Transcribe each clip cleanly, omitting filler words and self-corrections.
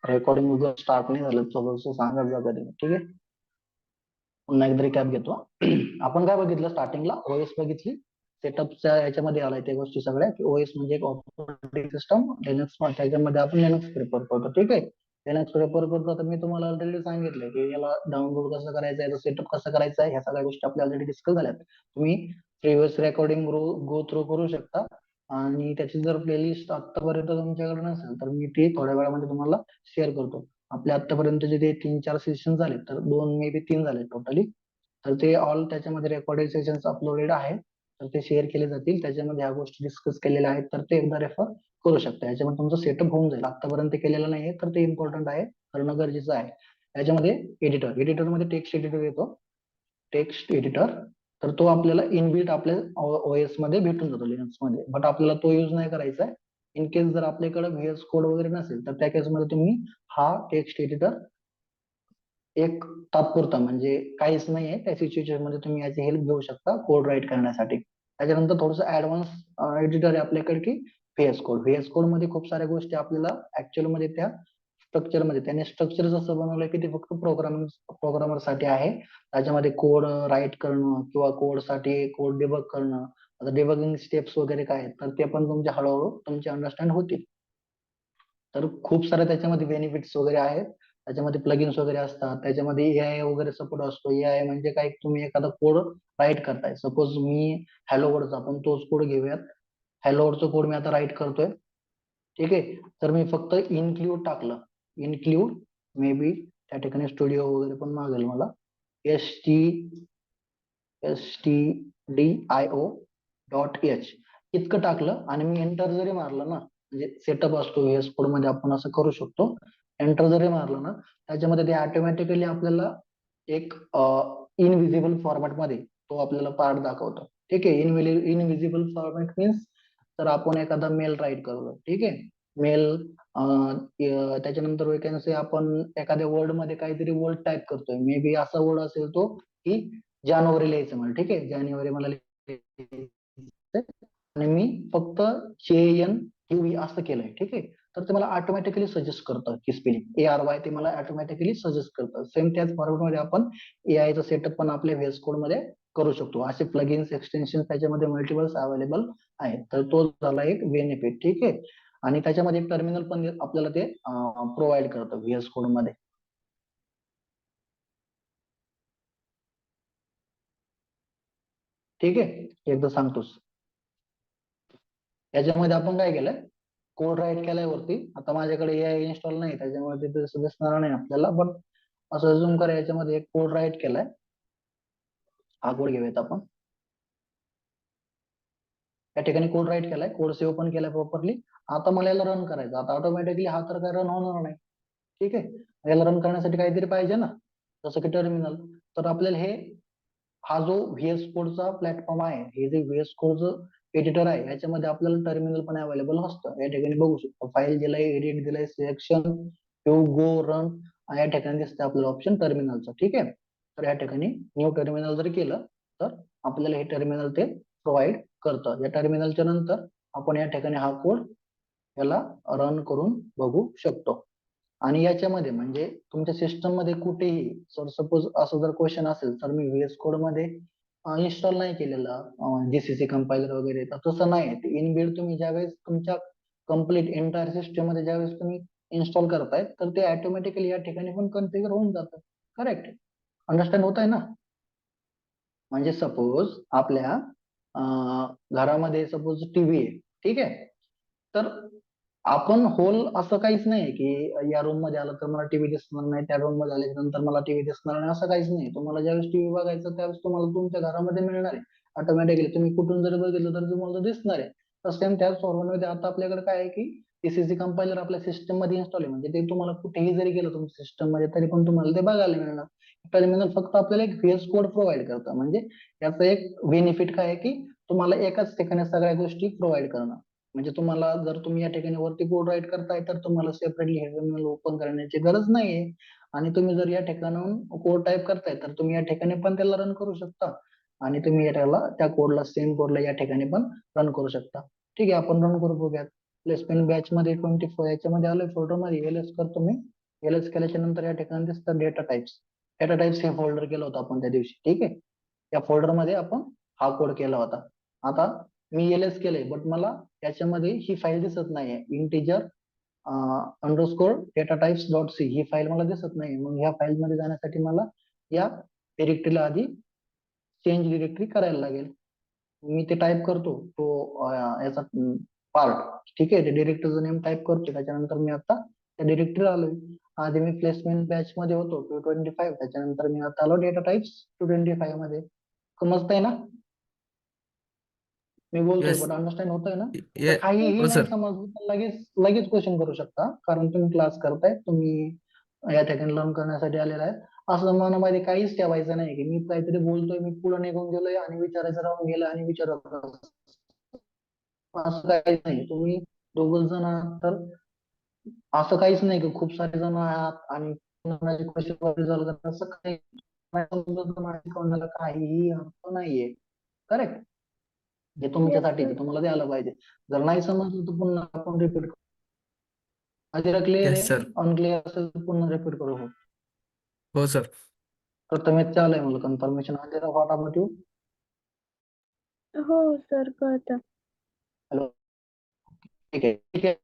Recording जर start नाही झालं थोडंसं सांगत जा कधी, ठीक आहे. पुन्हा एकदा रिकॅप घेतो. आपण काय बघितलं स्टार्टिंगला, ओएस बघितली. सेटअपच्या याच्यामध्ये आलाय त्या गोष्टी सगळ्या, की ओएस म्हणजे एक ऑपरेटिंग सिस्टम. लिनक्स त्याच्यामध्ये आपण लिनक्स प्रिफर करतो, ठीक आहे. लिनक्स प्रिफर करतो तर मी तुम्हाला ऑलरेडी सांगितलंय की याला डाउनलोड कसं करायचं आहे, सेटअप कसं करायचं आहे, ह्या सगळ्या गोष्टी आपल्या ऑलरेडी डिस्कस झाल्यात. तुम्ही प्रिव्हियस रेकॉर्डिंग गो थ्रू करू शकता. आणि त्याची जर प्लेलिस्ट आतापर्यंत तुमच्याकडे नसेल तर मी ती थोड्या वेळामध्ये तुम्हाला शेअर करतो. आपल्या आतापर्यंतचे जे 3-4 सेशन झाले, तर 2 मे बी 3 झाले टोटली, तर ते ऑल त्याच्यामध्ये रेकॉर्डेड सेशन्स अपलोडेड आहे. तर ते शेअर केले जातील, त्याच्यामध्ये ह्या गोष्टी डिस्कस केलेल्या आहेत, तर ते एकदा रेफर करू शकता. याच्यामध्ये तुमचं सेटअप होऊन जाईल. आतापर्यंत केलेलं नाहीये तर ते इम्पॉर्टंट आहे, करणं गरजेचं आहे. याच्यामध्ये एडिटरमध्ये टेक्स्ट एडिटर येतो, टेक्स्ट एडिटर. तर तो आपल्याला इनबिल्ट आपल्या ओएस मध्ये भेटून जातो लिनक्स मध्ये, बट आपल्याला तो युज नाही करायचा आहे. इन केस जर आपल्याकडे व्हीएस कोड वगैरे नसेल तर त्या केसमध्ये तुम्ही हा टेक्स्ट एडिटर एक तात्पुरता, म्हणजे काहीच नाहीये त्या सिच्युएशन मध्ये, तुम्ही याची हेल्प घेऊ शकता कोड राईट करण्यासाठी. त्याच्यानंतर थोडंसं ऍडव्हान्स एडिटर आहे आपल्याकडे की व्हीएस कोड मध्ये खूप साऱ्या गोष्टी आपल्याला ऍक्च्युअल मध्ये त्या स्ट्रक्चर मध्ये, त्याने स्ट्रक्चर असं बनवलंय की ते फक्त प्रोग्रामर साठी आहे. त्याच्यामध्ये कोड राईट करणं किंवा कोड साठी कोड डिबग करणं, आता डिबगिंग स्टेप्स वगैरे काय आहेत, तर ते पण तुमच्या हळूहळू तुमचे अंडरस्टँड होतील. तर खूप सारे त्याच्यामध्ये बेनिफिट्स वगैरे आहेत. त्याच्यामध्ये प्लगइन्स वगैरे असतात, त्याच्यामध्ये एआय वगैरे सपोर्ट असतो. एआय म्हणजे काय, तुम्ही एखादा कोड राईट करताय, सपोज मी हॅलो वर्डचा, आपण तोच कोड घेऊयात. हॅलो वर्डचा कोड मी आता राईट करतोय, ठीक आहे. तर मी फक्त इन्क्लूड टाकलं, इन्क्लूड मे बी त्या ठिकाणी स्टुडिओ वगैरे पण मागेल मला, stdio.h इतकं टाकलं आणि मी एंटर जरी मारलं ना, म्हणजे सेटअप असतो व्हीएस कोड मध्ये, आपण असं करू शकतो. एंटर जरी मारलं ना, त्याच्यामध्ये ते ऑटोमॅटिकली आपल्याला एक इनविजिबल फॉर्मॅट मध्ये तो आपल्याला पार्ट दाखवतो, ठीक आहे. इनविजिबल फॉर्मॅट मीन्स, तर आपण एखादा मेल राईट करतो, ठीक आहे. मेल त्याच्यानंतर वेकन्सी, आपण एखाद्या वर्ड मध्ये काहीतरी वर्ड टाईप करतोय, मे बी असा वर्ड असेल तो की जानेवारी लिहायचं मला, ठीक आहे. जानेवारी मला लिहायचं आणि मी फक्त JNUE असं केलंय, ठीक आहे. तर ते मला ऑटोमॅटिकली सजेस्ट करतं की स्पेलिंग ARY, ते मला ऑटोमॅटिकली सजेस्ट करतं. सेम त्याच फॉर्मॅट मध्ये आपण एआयचा सेटअप पण आपल्या व्हीएस कोड मध्ये करू शकतो. असे प्लगइन्स एक्सटेन्शन त्याच्यामध्ये मल्टिपल्स अवेलेबल आहेत. तर तो झाला एक बेनिफिट, ठीक आहे. आणि त्याच्यामध्ये एक टर्मिनल पण आपल्याला ते प्रोव्हाइड करतं व्हीएस कोड मध्ये, ठीक आहे. एकदा सांगतोस. याच्यामध्ये आपण काय केलंय, कोड राईट केलाय वरती. आता माझ्याकडे एआय इन्स्टॉल नाही, त्याच्यामुळे तिथे दिसणार नाही आपल्याला, पण असं झूम करा, याच्यामध्ये एक कोड राईट केलाय. हा कोड घेऊयात आपण. या ठिकाणी कोड राईट केलाय, कोड सेव्ह पण केलाय प्रॉपरली. आता मला याला रन करायचं. आता ऑटोमॅटिकली हा तर काय रन होणार नाही, ठीक आहे. याला रन करण्यासाठी काहीतरी पाहिजे ना, जसं की टर्मिनल. तर आपल्याला हा जो व्हीएस कोडचा प्लॅटफॉर्म आहे, हे जे व्हीएस कोडचं एडिटर आहे, याच्यामध्ये आपल्याला टर्मिनल पण अवेलेबल असतं. या ठिकाणी बघू शकतो, फाईल दिलाय, एडिट दिलाय, सिलेक्शन, गो, रन, या ठिकाणी दिसतं आपल्याला ऑप्शन टर्मिनलचा, ठीक आहे. तर या ठिकाणी न्यू टर्मिनल जर केलं तर आपल्याला हे टर्मिनल ते प्रोव्हाइड करतं. या टर्मिनलच्या नंतर आपण या ठिकाणी हा कोड याला रन करून बघू शकतो. आणि याच्यामध्ये म्हणजे तुमच्या सिस्टम मध्ये कुठेही जर सपोज असं जर क्वेश्चन असेल, तर मी व्हीएस कोड मध्ये इन्स्टॉल नाही केलेलं जीसीसी कंपायलर वगैरे, तर तसं नाही. ते इनबिल्ड तुम्ही ज्यावेळेस तुमच्या कम्प्लीट एंटायर सिस्टम मध्ये ज्यावेळेस तुम्ही इन्स्टॉल करताय, तर ते ऑटोमॅटिकली या ठिकाणी पण कन्फिगर होऊन जातं. करेक्ट, अंडरस्टँड होत आहे ना. म्हणजे सपोज आपल्या घरामध्ये सपोज टीव्ही आहे, ठीक आहे. तर आपण होल असं काहीच नाही की या रूम मध्ये आलं तर मला टीव्ही दिसणार नाही, त्या रूम मध्ये आल्याच्या नंतर मला टीव्ही दिसणार नाही, असं काहीच नाही. तुम्हाला ज्यावेळेस टीव्ही बघायचं त्यावेळेस तुम्हाला तुमच्या घरामध्ये मिळणार आहे ऑटोमॅटिकली. तुम्ही कुठून जरी बघितलं तर तुम्हाला तो दिसणार आहे. तर सेम त्याच फॉर्मॅटमध्ये आता आपल्याकडे काय आहे की टीसीसी कंपायलर आपल्या सिस्टम मध्ये इन्स्टॉल आहे, म्हणजे ते तुम्हाला कुठेही जरी गेलं तुमच्या सिस्टम मध्ये तरी पण तुम्हाला ते बघायला मिळणार. टर्मिनल फक्त आपल्याला एक व्हीएस कोड प्रोव्हाइड करतं. म्हणजे याचं एक बेनिफिट काय आहे की तुम्हाला एकाच ठिकाणी सगळ्या गोष्टी प्रोव्हाइड करणं. म्हणजे तुम्हाला जर तुम्ही या ठिकाणी वरती कोड राईट करताय तर तुम्हाला सेपरेटली हे टर्मिनल ओपन करण्याची गरज नाहीये. आणि तुम्ही जर या ठिकाणाहून कोड टाईप करताय तर तुम्ही या ठिकाणी पण त्याला रन करू शकता. आणि तुम्ही याला त्या कोडला सेम कोडला या ठिकाणी पण रन करू शकता. ठीक आहे, आपण रन करू बघूयात. प्लेसमेंट बॅच मध्ये 24 याच्यामध्ये आलोय, फोल्डर मध्ये एलएस करतो मी. एलएस केल्याच्या नंतर या ठिकाणी दिसतं डेटा टाइप्स. डेटा टाइप्स हे फोल्डर केलं होतं आपण त्या दिवशी, ठीक आहे. या फोल्डर मध्ये आपण हा कोड केला होता. आता मी एलएस केलंय बट मला याच्यामध्ये ही फाईल दिसत नाहीये, integer underscore data types dot C ही फाईल मला दिसत नाही. मग ह्या फाईल मध्ये जाण्यासाठी मला या डिरेक्टरीला आधी चेंज डिरेक्टरी करायला लागेल. मी ते टाईप करतो तो याचा पार्ट, ठीक आहे. ते डिरेक्टरीचं नेम टाईप करतो. त्याच्यानंतर मी आता त्या डिरेक्टरी आलोय. आधी मी प्लेसमेंट बॅच मध्ये होतो 225, त्याच्यानंतर मी आता आलो डेटा टाइप्स 225 मध्ये. समजतंय ना मी बोलतोय, येस. बट अंडरस्टँड होतंय ना? तर ये काहीही हो नाही सर. समजलं तर लगेच लगेच क्वेश्चन करू शकता, कारण तुम्ही क्लास करताय, तुम्ही या ठिकाणी लर्न करण्यासाठी आलेला आहे. असं मनामध्ये काहीच ठेवायचं नाही की मी काहीतरी बोलतोय, मी पुढे निघून गेलोय आणि विचारायचं राहून गेलं आणि विचारत असं काहीच नाही. तुम्ही दोघं जण आहात तर असं काहीच नाही की खूप सारे जण आहात आणि क्वेश्चन रिझॉल्व्ह करतात, असं काही नाही. समजलं तर माझ्या शिकवण्याला काहीही अर्थ नाहीये. करेक्ट? जे येस तुमच्यासाठी सर. ते तुम्हाला द्यायला पाहिजे. जर नाही समजलं तर पुन्हा आपण रिपीट करू. जरा क्लिअर येस आहे? सर. अनक्लिअर असेल तर पुन्हा रिपीट करू. हो सर. प्रथमेश आलंय मला कन्फर्मेशन. आलेला फटाफट येऊ. हो सर, कळतं. हॅलो, ठीक आहे ठीक आहे.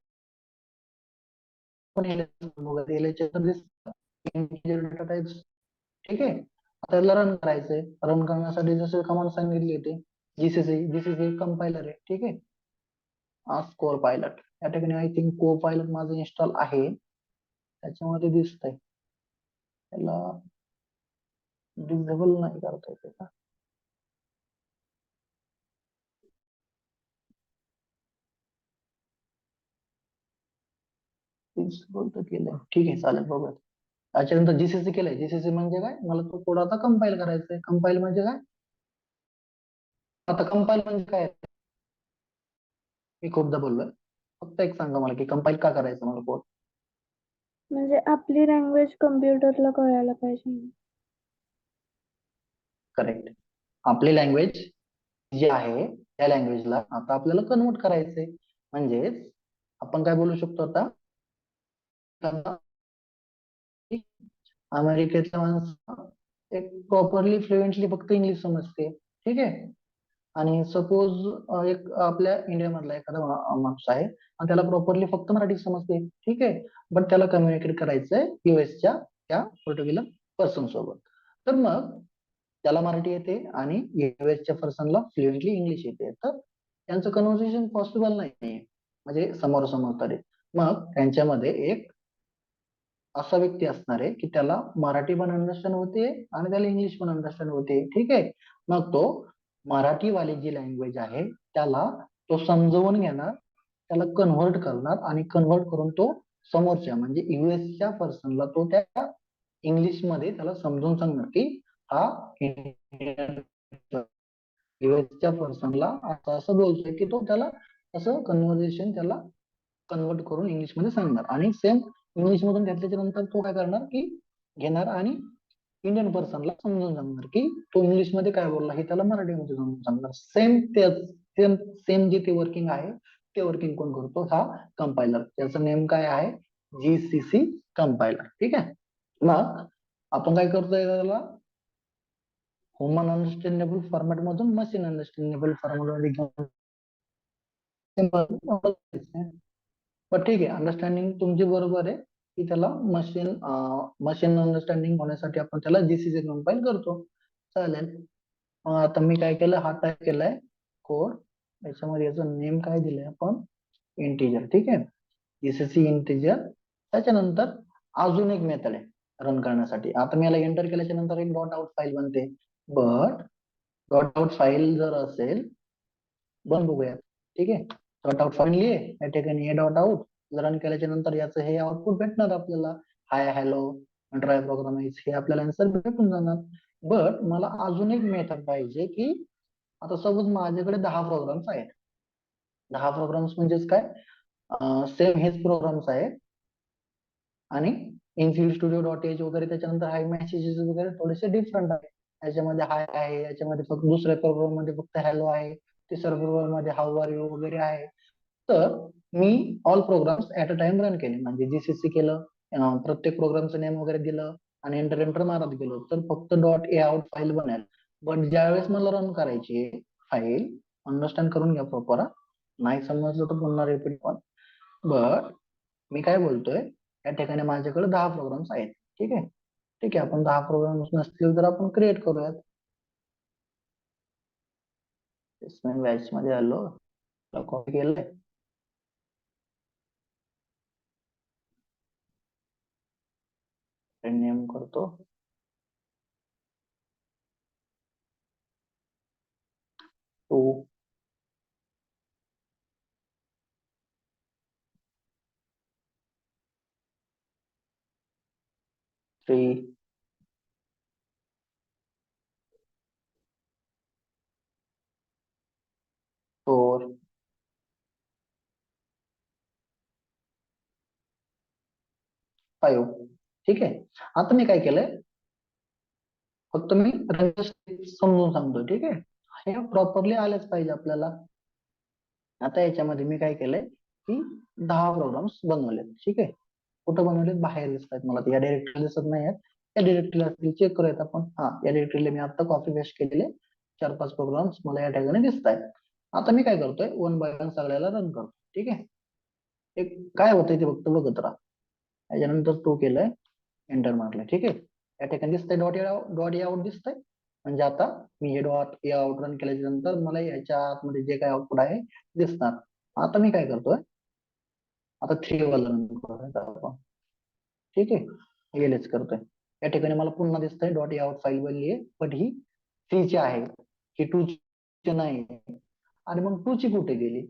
पण LHS तर दिसतं. Integer data types, ठीक आहे. आता याला रन करायचंय. रन करण्यासाठी जसे कमांड सांगितली होती, जीसीसी कंपायलर आहे, ठीक आहे. स्कोर पायलट या ठिकाणी आय थिंक को पायलट माझं इन्स्टॉल आहे, त्याच्यामध्ये दिसतंय. त्याला डिसेबल नाही करता येते का? डिसेबल तर केलंय, ठीक आहे चालेल बघूया. त्याच्यानंतर जीसीसी केलंय. जीसीसी म्हणजे काय? मला तो कोड आता कंपाईल करायचा. कंपाईल म्हणजे काय? आता कंपाईल म्हणजे काय? मी खूपदा बोललोय, फक्त एक सांगा मला की कंपाईल का करायचं मला कोड. म्हणजे आपली लँग्वेज कम्प्युटरला कळायला पाहिजे. करेक्ट. आपली लँग्वेज जी आहे त्या लँग्वेजला आता आपल्याला कन्वर्ट करायचंय. म्हणजेच आपण काय बोलू शकतो आता, अमेरिकेतल्या माणसं एक प्रॉपरली फ्लुएंटली फक्त इंग्लिश समजते, ठीक आहे. आणि सपोज एक आपल्या इंडिया मधला एखादा माणूस आहे आणि त्याला प्रॉपरली फक्त मराठी समजते, ठीक आहे. बट त्याला कम्युनिकेट करायचंय युएसच्या त्या पर्टिक्युलर पर्सन सोबत. तर मग त्याला मराठी येते आणि युएसच्या पर्सनला फ्लुएंटली इंग्लिश येते, तर त्यांचं कन्व्हर्सेशन पॉसिबल नाहीये, म्हणजे समोरासमोर तरी. मग त्यांच्यामध्ये एक असा व्यक्ती असणार आहे की त्याला मराठी पण अंडरस्टँड होते आणि त्याला इंग्लिश पण अंडरस्टँड होते, ठीक आहे. मग तो मराठीवाली जी लँग्वेज आहे त्याला तो समजवून घेणार, त्याला कन्व्हर्ट करणार आणि कन्व्हर्ट करून तो समोरच्या म्हणजे युएसच्या पर्सनला तो त्या इंग्लिश मध्ये त्याला समजून सांगणार की हा युएसच्या पर्सनला असं असं बोलतोय, की तो त्याला असं कन्व्हर्सेशन त्याला कन्वर्ट करून इंग्लिश मध्ये सांगणार. आणि सेम इंग्लिश मधून घेतल्याच्या नंतर तो काय करणार की घेणार आणि इंडियन पर्सनला समजून सांगणार की तो इंग्लिश मध्ये काय बोलला हे त्याला मराठीमध्ये समजून सांगणार. सेम तेच सेम सेम जे ते वर्किंग आहे ते वर्किंग कोण करतो? हा कंपायलर. त्याचं नेम काय आहे? जीसीसी कंपायलर, ठीक आहे. मग आपण काय करतोय त्याला ह्युमन अंडरस्टँडेबल फॉर्मॅट मधून मशीन अंडरस्टँडेबल फॉर्मॅट मध्ये घेऊन. पण ठीक आहे, अंडरस्टँडिंग तुमची बरोबर आहे की त्याला मशीन मशीन अंडरस्टँडिंग होण्यासाठी आपण त्याला जीसीसी कंपाईल करतो. चालेल. मग आता मी काय केलं, हा टाईप केलाय कोड. याच्यामध्ये याचं नेम काय दिलंय आपण? इंटिजर, ठीक आहे. GCC integer. त्याच्यानंतर अजून एक मेथड आहे रन करण्यासाठी. आता मी याला एंटर केल्याच्या नंतर एक डॉट आउट फाईल बनते. बट डॉट आउट फाईल जर असेल, बन बघूया, ठीक आहे. डॉट आउट फाईल लिहे या ठिकाणी हे डॉट आउट रन केल्याच्या नंतर याचं हे आउटपुट भेटणार आपल्याला. हाय हॅलो ट्राय प्रोग्राम हे आपल्याला आन्सर भेटून जाणार. बट मला अजून एक मेथड पाहिजे की आता सपोज माझ्याकडे 10 प्रोग्राम्स आहेत. 10 प्रोग्राम्स म्हणजेच काय, सेम हेच प्रोग्राम्स आहेत आणि इनफिल स्टुडिओ डॉट एच वगैरे त्याच्यानंतर हाय मेसेजेस वगैरे थोडेसे डिफरंट आहे. याच्यामध्ये हाय आहे, याच्यामध्ये फक्त दुसऱ्या प्रोग्राम मध्ये फक्त हॅलो आहे, तिसऱ्या प्रोग्राम मध्ये हाऊ आर यू वगैरे आहे. तर मी all programs at a time run केले, म्हणजे जीसीसी केलं, प्रत्येक प्रोग्रामचं नेम वगैरे दिलं आणि एंटर एंटर मारत गेलो तर फक्त डॉट ए आउट फाईल बनेल. पण ज्यावेळेस मला रन करायची फाईल, अंडरस्टँड करून घ्या प्रॉपर, नाही समजलं तर पुन्हा रिपीट पण. बट मी काय बोलतोय, या ठिकाणी माझ्याकडे 10 प्रोग्राम्स आहेत. ठीक आहे, ठीक आहे, आपण 10 प्रोग्राम्स नसतील तर आपण क्रिएट करूयात. बॅच मध्ये आलो, कॉपी केलंय, नेम करतो, 2, 3, 4, 5. ठीक आहे, आता मी काय केलंय, फक्त मी समजून सांगतो. ठीक आहे, हे प्रॉपरली आलंच पाहिजे आपल्याला. आता याच्यामध्ये मी काय केलंय की 10 प्रोग्राम्स बनवलेत. ठीक आहे, कुठं बनवलेत, बाहेर दिसतात मला, या डिरेक्टरी दिसत नाही आहेत, या डिरेक्टरीला चेक करूयात आपण. हा, या डिरेक्टरीला मी आता कॉपी पेस्ट केलेले 4-5 प्रोग्राम्स मला या ठिकाणी दिसत आहेत. आता मी काय करतोय, 1 बाय 1 सगळ्याला रन करतो. ठीक आहे, एक काय होतंय ते फक्त बघत राहा. त्याच्यानंतर 2 केलंय, एंटर मारलंय. ठीक आहे, या ठिकाणी दिसतंय डॉट ए आउट दिसतंय, म्हणजे आता मी हे डॉट ए आउट रन केल्याच्या नंतर मला याच्या आतमध्ये जे काय आउटपुट आहे दिसणार. आता मी काय करतोय, आता 3 वाला रन करायचं आपण. ठीक आहे, एलएच करतोय. या ठिकाणी मला पुन्हा दिसतंय डॉट ए आउट फाईल बनली आहे, पण ही 3 ची आहे, ही 2 ची नाही. आणि मग 2 ची कुठे गेली,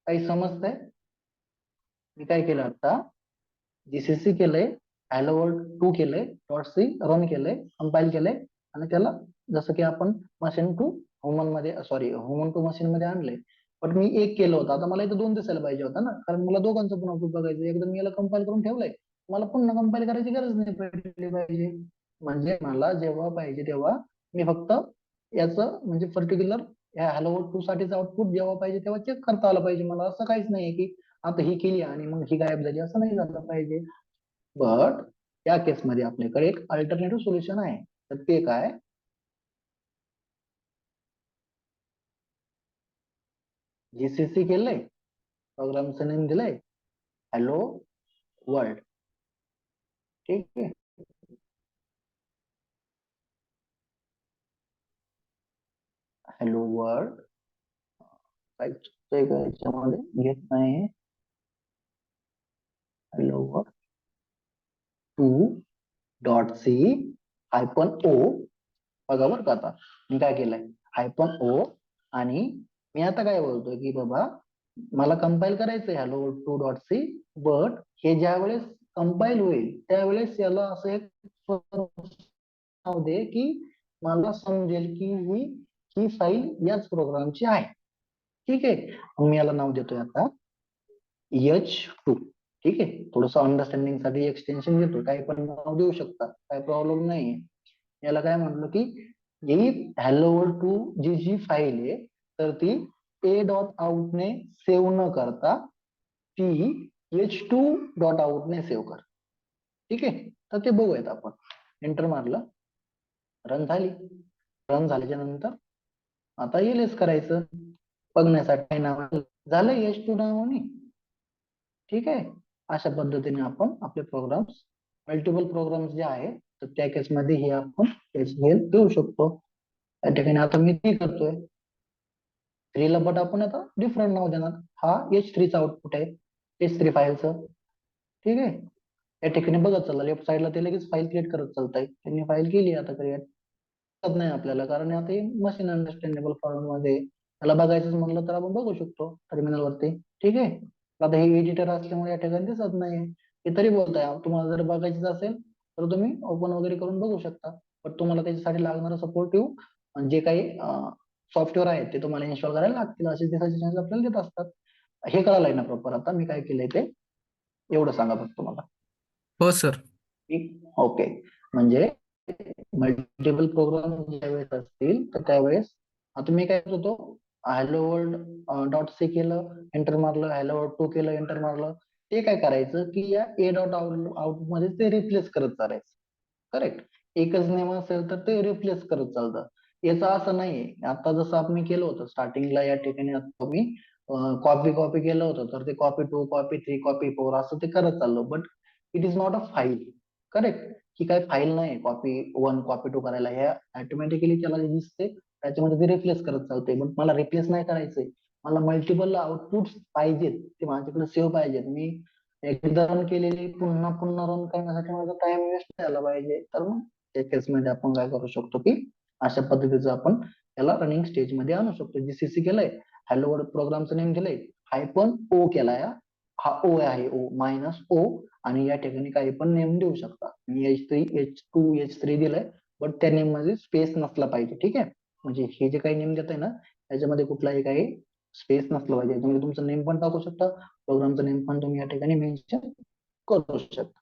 काही समजतंय? मी काय केलं, आता जीसीसी केलंय, हॅलो वर्ल्ड 2 केलंय, डॉट सी रन केलंय, कंपाईल केलंय, आणि त्याला जसं की आपण मशीन टू ह्युमन मध्ये, सॉरी, ह्युमन टू मशीन मध्ये आणलंय. पण मी 1 केलं होतं, आता मला इथं 2 दिसायला पाहिजे होता ना, कारण मला दोघांचं पण आउटपुट बघायचं. एकदा मी याला कंपाईल करून ठेवलंय, मला पुन्हा कंपाईल करायची गरज नाही पडली पाहिजे. म्हणजे मला जेव्हा पाहिजे तेव्हा मी फक्त याचं म्हणजे पर्टिक्युलर या हॅलो वर्ल्ड 2 साठीचं आउटपुट जेव्हा पाहिजे तेव्हा चेक करता आलं पाहिजे मला. असं काहीच नाहीये की आता ही केली आणि मग ही गायब झाली, असं नाही झालं पाहिजे. बट या केसमध्ये आपल्याकडे एक अल्टरनेटिव्ह सोल्युशन आहे. तर ते काय, जीसीसी केलंय, प्रोग्रामचं नेम दिलंय हॅलो वर्ल्ड. ठीक आहे, हॅलो वर्ल्ड, काय चुकतंय का याच्यामध्ये, घेत नाही, hello world 2 dot C hyphen O. बघा बरं का, आता मी काय केलंय, हायफन ओ, आणि मी आता काय बोलतोय की बाबा मला कंपाईल करायचंय hello world 2 dot C, but हे ज्या वेळेस कंपाईल होईल त्यावेळेस याला असं एक नाव दे की मला समजेल की ही फाईल याच प्रोग्रामची आहे. ठीक आहे, मग मी याला नाव देतोय आता H2. ठीक आहे, थोडस अंडरस्टँडिंग साठी एक्सटेन्शन देतो, काही पण नाव देऊ शकता, काही प्रॉब्लेम नाहीये. याला काय म्हटलं की ही हॅलो वर्ल्ड 2 जी फाईल आहे, तर ती ए डॉट आउट ने सेव्ह न करता ती H2 डॉट आउट ने सेव्ह कर. ठीक आहे, तर ते बघूयात आपण. एंटर मारलं, रन झाली. रन झाल्याच्या नंतर आता एलएस करायचं बघण्यासाठी नाव झालं H2 नावाने. ठीक आहे, अशा पद्धतीने आपण आपले प्रोग्राम्स, मल्टिपल प्रोग्राम्स जे आहेत तर त्या केसमध्ये हे आपण हेल्प देऊ शकतो. त्या ठिकाणी आता मी ती करतोय 3 ला, बट आपण आता डिफरंट नाव देणार. हा H3 चा आउटपुट आहे, H3 फाईलचं. ठीक आहे, या ठिकाणी बघत चालला लेफ्ट साईडला ते लगेच फाईल क्रिएट करत चालतंय. त्यांनी फाईल केली आता क्रिएट, नाही आपल्याला, कारण आता हे मशीन अंडरस्टँडेबल फॉर्म मध्ये त्याला बघायचं म्हणलं तर आपण बघू शकतो टर्मिनल वरती. ठीक आहे, आता हे एडिटर असल्यामुळे या ठिकाणी दिसत नाही, हे तरी बोलताय. तुम्हाला जर बघायचं असेल तर तुम्ही ओपन वगैरे करून बघू शकता, पण तुम्हाला त्याच्यासाठी लागणारं सपोर्टिव्ह जे काही सॉफ्टवेअर आहेत ते तुम्हाला इन्स्टॉल करायला लागतील, असे ते सजेशन आपल्याला देत असतात. हे कळालंय ना प्रॉपर? आता मी काय केलंय ते एवढं सांगा फक्त मला. हो सर. ओके, म्हणजे मल्टिपल प्रोग्राम ज्यावेळेस असतील तर त्यावेळेस आता मी काय करतो, हॅलो वर्ल्ड डॉट सी केलं, एंटर मारलं, हॅलो वर्ल्ड 2 केलं, एंटर मारलं, ते काय करायचं की या ए डॉट आउट मध्ये ते रिप्लेस करत चालायचं. करेक्ट. एकच नेम असेल तर ते रिप्लेस करत चालतं. याचं असं नाहीये. आता जसं आपण केलं होतं स्टार्टिंगला या ठिकाणी आता मी कॉपी कॉपी केलं होतं तर ते कॉपी 2 कॉपी 3 कॉपी 4 असं ते करत चाललो. But it is not a file. Correct. ही काही फाईल नाही कॉपी 1 कॉपी 2 करायला. ह्या ऑटोमॅटिकली त्याला जे दिसते त्याच्यामध्ये ते रिप्लेस करत चालते. बट मला रिप्लेस नाही करायचंय. मला मल्टिपल आउटपुट पाहिजेत. ते माझ्याकडे सेव्ह पाहिजेत. मी एकदा रन केलेली पुन्हा पुन्हा रन करण्यासाठी माझा टाइम वेस्ट नाही झाला पाहिजे. तर मग त्या केसमध्ये आपण काय करू शकतो की अशा पद्धतीचं आपण त्याला रनिंग स्टेज मध्ये आणू शकतो. जीसीसी केलंय, हॅलो वर्ल्ड प्रोग्रामचं नेम दिलंय, हायफन ओ केलाय. हा ओ आहे, ओ मायनस ओ, आणि या ठिकाणी काही पण नेम देऊ शकता. मी H3 H2 H3 दिलंय, बट त्या नेम मध्ये स्पेस नसला पाहिजे. ठीक आहे. म्हणजे हे जे काही नेम देत आहे ना त्याच्यामध्ये कुठलाही काही स्पेस नसला पाहिजे. तुम्ही तुमचं नेम पण टाकू शकता, प्रोग्रामचं नेम पण तुम्ही या ठिकाणी मेन्शन करू शकता.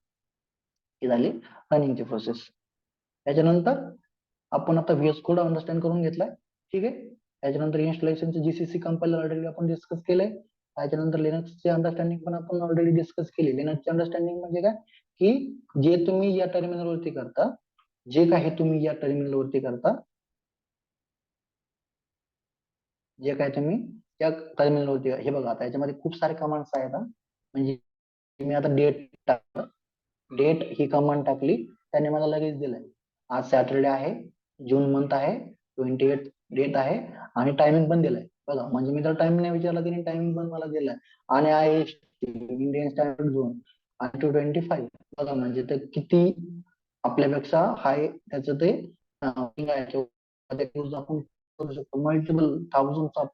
ही झाली रनिंगची प्रोसेस. त्याच्यानंतर आपण आता व्हीएस कोड अंडरस्टँड करून घेतलाय. ठीक आहे. त्याच्यानंतर इन्स्टॉलेशनचे जीसीसी कंपाइलर ऑलरेडी आपण डिस्कस केलंय. त्याच्यानंतर लिनक्सचे अंडरस्टँडिंग पण आपण ऑलरेडी डिस्कस केली. लिनक्सचे अंडरस्टँडिंग म्हणजे काय की जे तुम्ही या टर्मिनल वरती करता, जे काही तुम्ही या टर्मिनल वरती करता, जे काय तुम्ही त्या टर्मिनल वरती, हे बघा आता याच्यामध्ये खूप सारे कमांड्स आहेत. म्हणजे मी आता डेट ही कमांड टाकली त्याने मला लगेच दिलंय आज सॅटरडे आहे, जून मंथ आहे, 28 डेट आहे आणि टायमिंग पण दिलाय. बघा म्हणजे मी तर टाइम नाही विचारला, तिने टायमिंग पण मला दिलाय. आणि IST इंडियन स्टँडर्ड झोन आणि 225. बघा म्हणजे ते किती आपल्यापेक्षा हाय त्याचं ते आपण करू शकतो. Multiple thousand of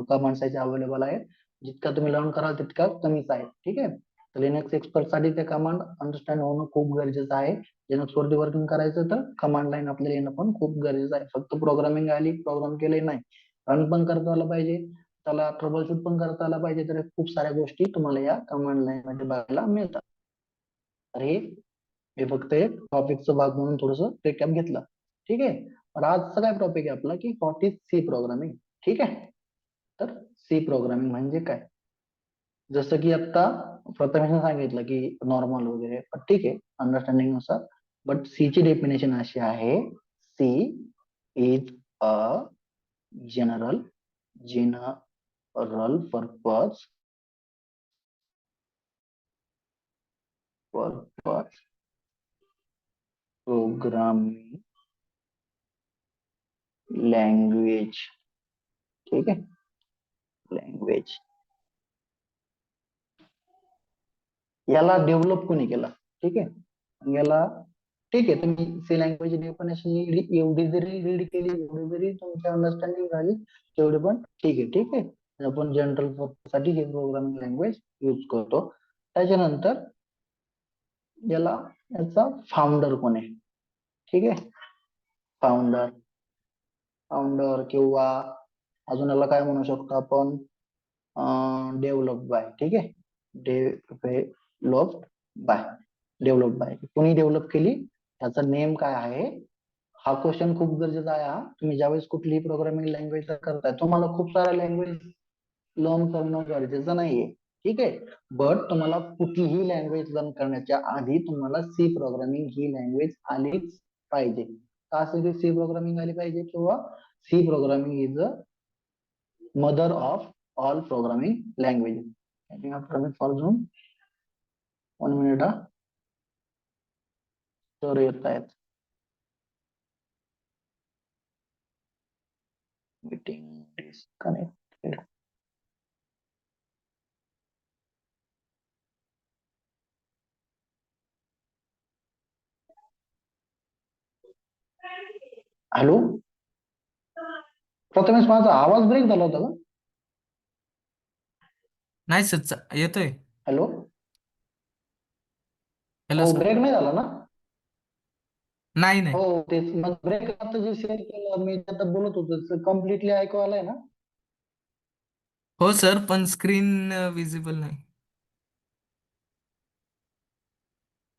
commands available आहेत. जितका तुम्ही लर्न कराल तितका कमीच आहे. ठीक आहे. तर लिनक्स एक्सपर्ट साठी ते कमांड अंडरस्टँड होणं खूप गरजेचं आहे. लिनक्स वरती वर्किंग करायचं तर कमांड लाईन आपल्याला येणं पण खूप गरजेचं आहे. फक्त प्रोग्रामिंग आली, प्रोग्राम केले नाही, रन पण करता आलं पाहिजे, त्याला ट्रबल शूट पण करता आलं पाहिजे. तर खूप साऱ्या गोष्टी तुम्हाला या कमांड लाईन मध्ये बघायला मिळतात. तर हे फक्त एक टॉपिकचा भाग म्हणून थोडस रिकॅप घेतला. ठीक आहे. तर आजचा काय टॉपिक आहे आपला की व्हॉट इज सी प्रोग्रामिंग. ठीक आहे. तर सी प्रोग्रामिंग म्हणजे काय, जसं की आता प्रथमेश सांगितलं की नॉर्मल वगैरे, पण ठीक आहे अंडरस्टँडिंग नुसार. बट सी ची डेफिनेशन अशी आहे, C is a general purpose programming language. ठीक आहे. लँग्वेज याला डेव्हलप कोणी केला. ठीक आहे. याला ठीक आहे, तुम्ही सी लँग्वेज डेफिनेशन एवढी जरी रीड केली, एवढी जरी तुमची अंडरस्टँडिंग झाली तेवढी पण ठीक आहे. ठीक आहे. आपण जनरल पर्पज साठी हे प्रोग्रामिंग लँग्वेज यूज करतो. त्याच्यानंतर याचा फाउंडर कोण आहे. ठीक आहे. फाउंडर किंवा अजून याला काय म्हणू शकतो आपण, डेव्हलप बाय. ठीक आहे. डेव्हलप बाय कोणी डेव्हलप केली, त्याचा नेम काय आहे, हा क्वेश्चन खूप गरजेचा आहे. हा तुम्ही ज्यावेळेस कुठलीही प्रोग्रामिंग लँग्वेज करताय, तुम्हाला खूप साऱ्या लँग्वेज लर्न करणं गरजेचं नाहीये. ठीक आहे. बट तुम्हाला कुठलीही लँग्वेज लर्न करण्याच्या आधी तुम्हाला सी प्रोग्रामिंग ही लँग्वेज आलीच पाहिजे. का असेल सी प्रोग्रामिंग आली पाहिजे, किंवा C programming is a mother of all programming language. For 1 minute हा, सर येत आहेत. Meeting disconnected. हॅलो प्रथमेश, माझा आवाज ब्रेक झाला होता का. नाही सर, येतोय. हॅलो. हॅलो हो, सर. ब्रेक नाही झाला ना. नाही नाही. हो तेच मग ब्रेक आता जे शेअर केलं मी आता बोलत होतो कम्प्लिटली ऐकू आलंय ना. हो सर, पण स्क्रीन विजिबल नाही.